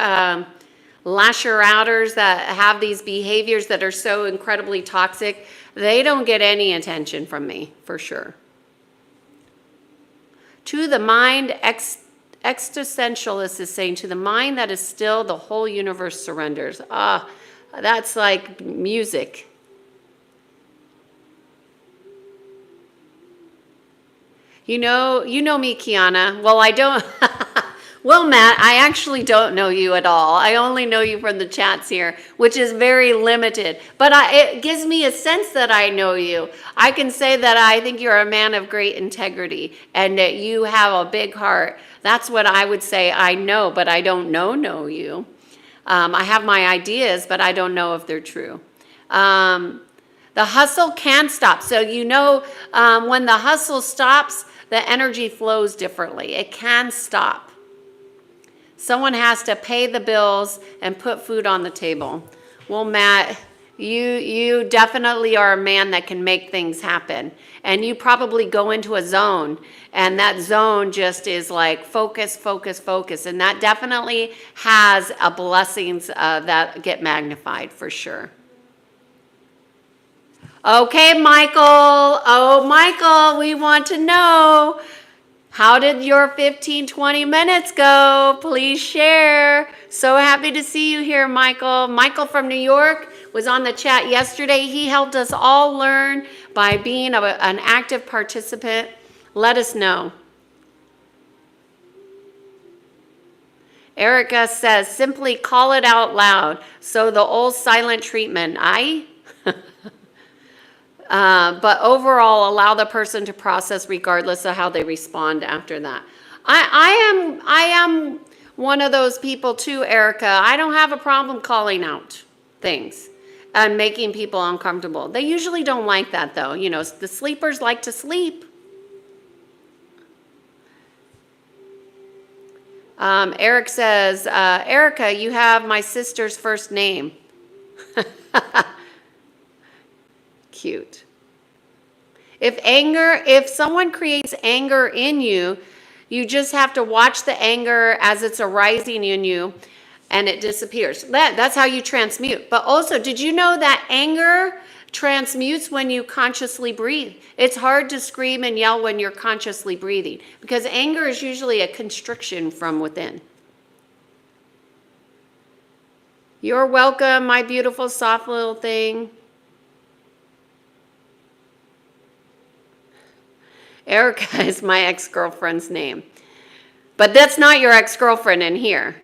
lasher-outers that have these behaviors that are so incredibly toxic, they don't get any attention from me, for sure. To the mind, existentialist is saying, to the mind that is still, the whole universe surrenders. That's like music. You know me, Kiana. Well, I don't. Well, Matt, I actually don't know you at all. I only know you from the chats here, which is very limited. But it gives me a sense that I know you. I can say that I think you're a man of great integrity and that you have a big heart. That's what I would say I know, but I don't know you. I have my ideas, but I don't know if they're true. The hustle can stop. So when the hustle stops, the energy flows differently. It can stop. Someone has to pay the bills and put food on the table. Well, Matt, You definitely are a man that can make things happen. And you probably go into a zone, and that zone just is like focus, focus, focus. And that definitely has a blessings that get magnified for sure. Okay, Michael. Oh, Michael, we want to know, how did your 15, 20 minutes go? Please share. So happy to see you here, Michael. Michael from New York was on the chat yesterday. He helped us all learn by being an active participant. Let us know. Erica says, simply call it out loud. So the old silent treatment. But overall, allow the person to process regardless of how they respond after that. I am one of those people too, Erica. I don't have a problem calling out things and making people uncomfortable. They usually don't like that though. You know, the sleepers like to sleep. Eric says, Erica, you have my sister's first name. Cute. If someone creates anger in you, you just have to watch the anger as it's arising in you and it disappears. That's how you transmute. But also, did you know that anger transmutes when you consciously breathe? It's hard to scream and yell when you're consciously breathing because anger is usually a constriction from within. You're welcome, my beautiful, soft little thing. Erica is my ex-girlfriend's name. But that's not your ex-girlfriend in here.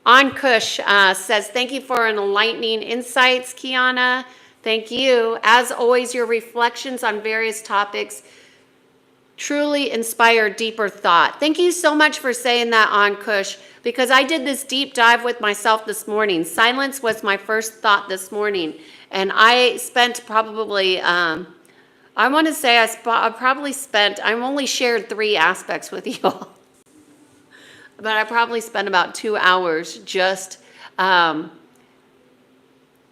Kush says, thank you for enlightening insights, Kiana. Thank you. As always, your reflections on various topics truly inspire deeper thought. Thank you so much for saying that, Kush, because I did this deep dive with myself this morning. Silence was my first thought this morning. And I spent probably... I want to say I've only shared 3 aspects with you all. But I probably spent about 2 hours just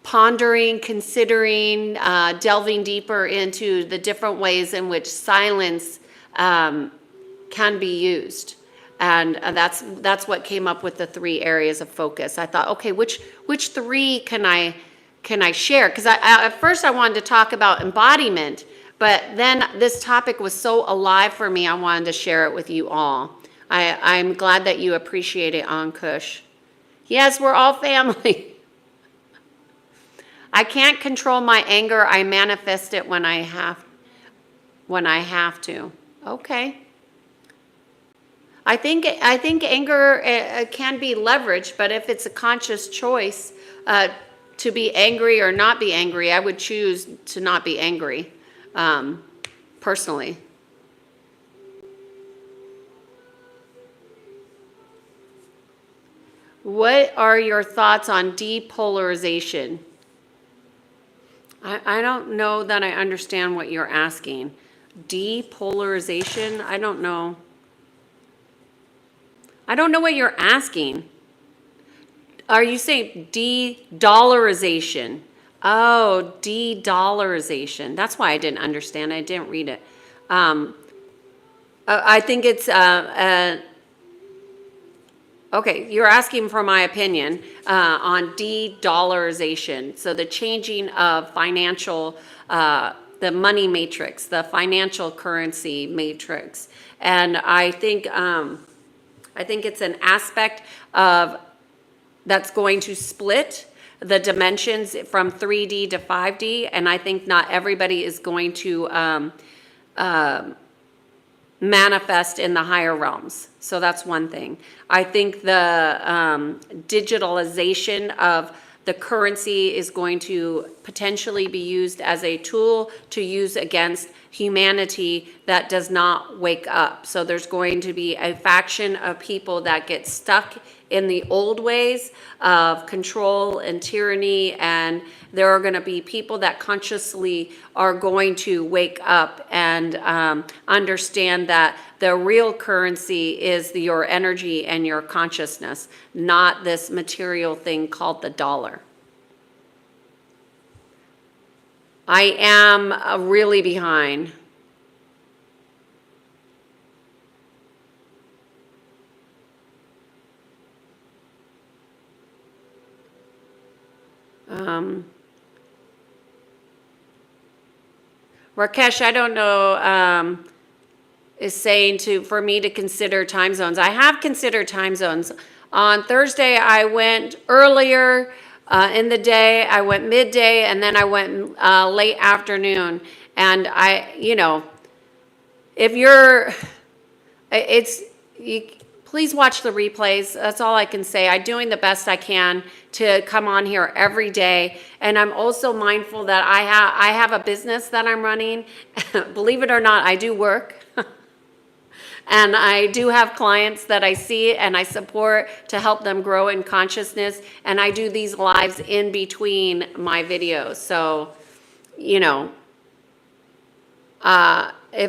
pondering, considering, delving deeper into the different ways in which silence can be used. And that's what came up with the 3 areas of focus. I thought, okay, which 3 can I share? Because at first I wanted to talk about embodiment. But then this topic was so alive for me, I wanted to share it with you all. I'm glad that you appreciate it, Kush. Yes, we're all family. I can't control my anger. I manifest it when I have to. Okay. I think anger can be leveraged, but if it's a conscious choice to be angry or not be angry, I would choose to not be angry. Personally. What are your thoughts on depolarization? I don't know that I understand what you're asking. Depolarization? I don't know. I don't know what you're asking. Are you saying de-dollarization? Oh, de-dollarization. That's why I didn't understand. I didn't read it. I think it's okay. You're asking for my opinion on de-dollarization. So the changing of financial, the money matrix, the financial currency matrix, and I think it's an aspect of that's going to split the dimensions from 3D to 5D, and I think not everybody is going to manifest in the higher realms. So that's one thing. I think the digitalization of the currency is going to potentially be used as a tool to use against humanity that does not wake up. So there's going to be a faction of people that get stuck in the old ways of control and tyranny, and there are going to be people that consciously are going to wake up and understand that the real currency is your energy and your consciousness, not this material thing called the dollar. I am really behind. Rakesh, I don't know, is saying for me to consider time zones. I have considered time zones. On Thursday, I went earlier in the day, I went midday, and then I went late afternoon. And if you're, please watch the replays. That's all I can say. I'm doing the best I can to come on here every day. And I'm also mindful that I have a business that I'm running. Believe it or not, I do work. And I do have clients that I see and I support to help them grow in consciousness. And I do these lives in between my videos. So, if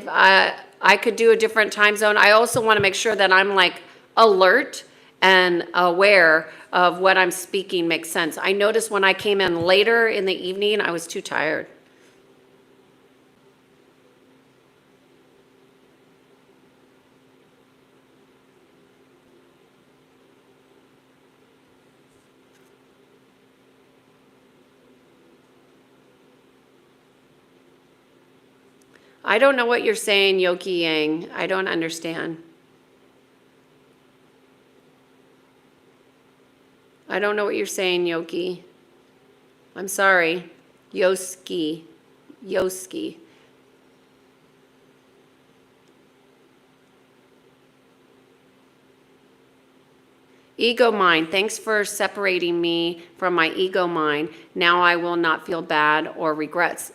I could do a different time zone, I also want to make sure that I'm like alert and aware of what I'm speaking makes sense. I noticed when I came in later in the evening, I was too tired. I don't know what you're saying, Yoki Yang. I don't understand. I don't know what you're saying, Yoki. I'm sorry. Yoski. Ego mind. Thanks for separating me from my ego mind. Now I will not feel bad or regrets.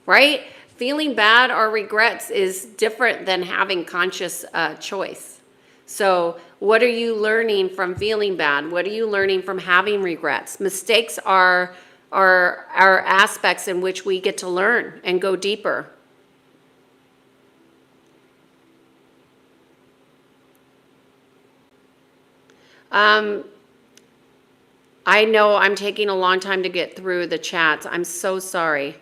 Right? Feeling bad or regrets is different than having conscious choice. So what are you learning from feeling bad? What are you learning from having regrets? Mistakes are aspects in which we get to learn and go deeper. I know I'm taking a long time to get through the chats. I'm so sorry.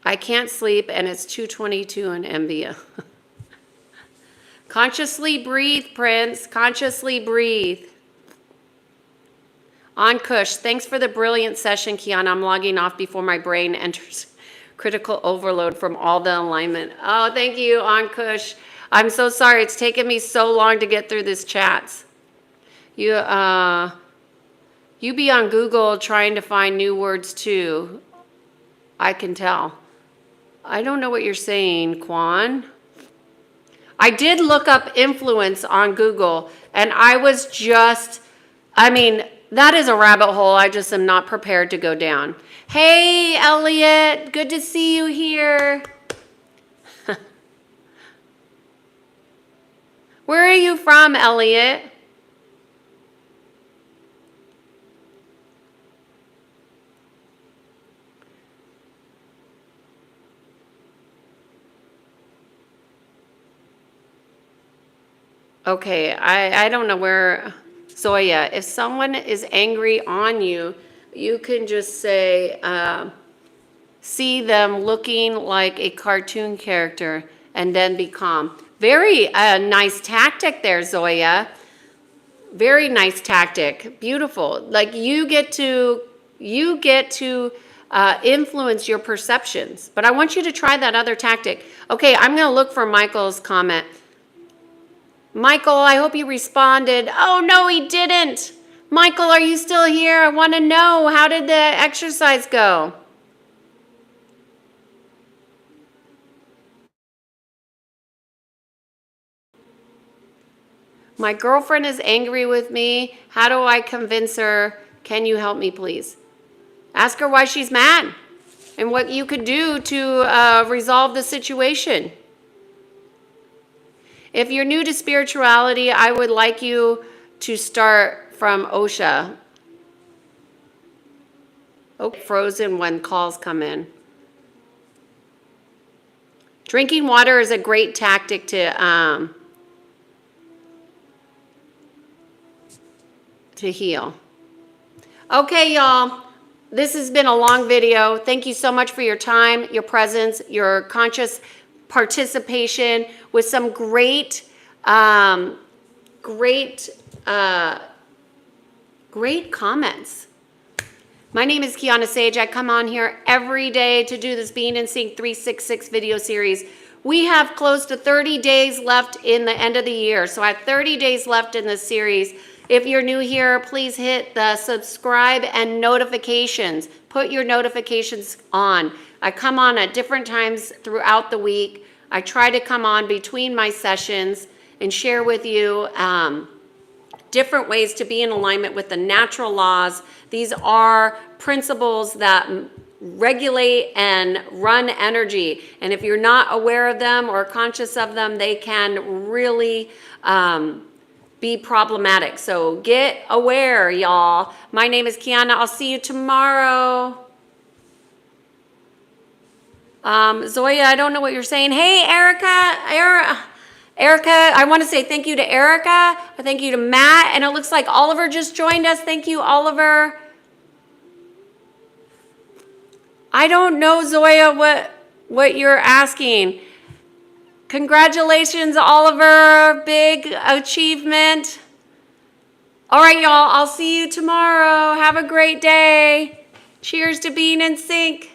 I can't sleep and it's 2:22 in MVA. Consciously breathe, Prince. Consciously breathe. On Kush, thanks for the brilliant session, Kiana. I'm logging off before my brain enters critical overload from all the alignment. Oh, thank you, On Kush. I'm so sorry. It's taken me so long to get through this chats. You be on Google trying to find new words too. I can tell. I don't know what you're saying, Quan. I did look up influence on Google and I was just, that is a rabbit hole I just am not prepared to go down. Hey, Elliot, good to see you here. Where are you from, Elliot? Okay, I don't know where, Zoya, if someone is angry on you, you can just say, see them looking like a cartoon character and then be calm. Very nice tactic there, Zoya. Very nice tactic. Beautiful. Like you get to influence your perceptions. But I want you to try that other tactic. Okay, I'm going to look for Michael's comment. Michael, I hope you responded. Oh, no, he didn't. Michael, are you still here? I want to know, how did the exercise go? My girlfriend is angry with me. How do I convince her? Can you help me, please? Ask her why she's mad and what you could do to resolve the situation. If you're new to spirituality, I would like you to start from Osha. Oh, frozen when calls come in. Drinking water is a great tactic to to heal. Okay, y'all. This has been a long video. Thank you so much for your time, your presence, your conscious participation with some great comments. My name is Kiana Sage. I come on here every day to do this Being in Sync 366 video series. We have close to 30 days left in the end of the year. So I have 30 days left in this series. If you're new here, please hit the subscribe and notifications. Put your notifications on. I come on at different times throughout the week. I try to come on between my sessions and share with you different ways to be in alignment with the natural laws. These are principles that regulate and run energy. And if you're not aware of them or conscious of them, they can really be problematic. So get aware, y'all. My name is Kiana. I'll see you tomorrow. Zoya, I don't know what you're saying. Hey, Erica, I want to say thank you to Erica. Thank you to Matt. And it looks like Oliver just joined us. Thank you, Oliver. I don't know, Zoya, what you're asking. Congratulations, Oliver. Big achievement. All right, y'all. I'll see you tomorrow. Have a great day. Cheers to Being in Sync.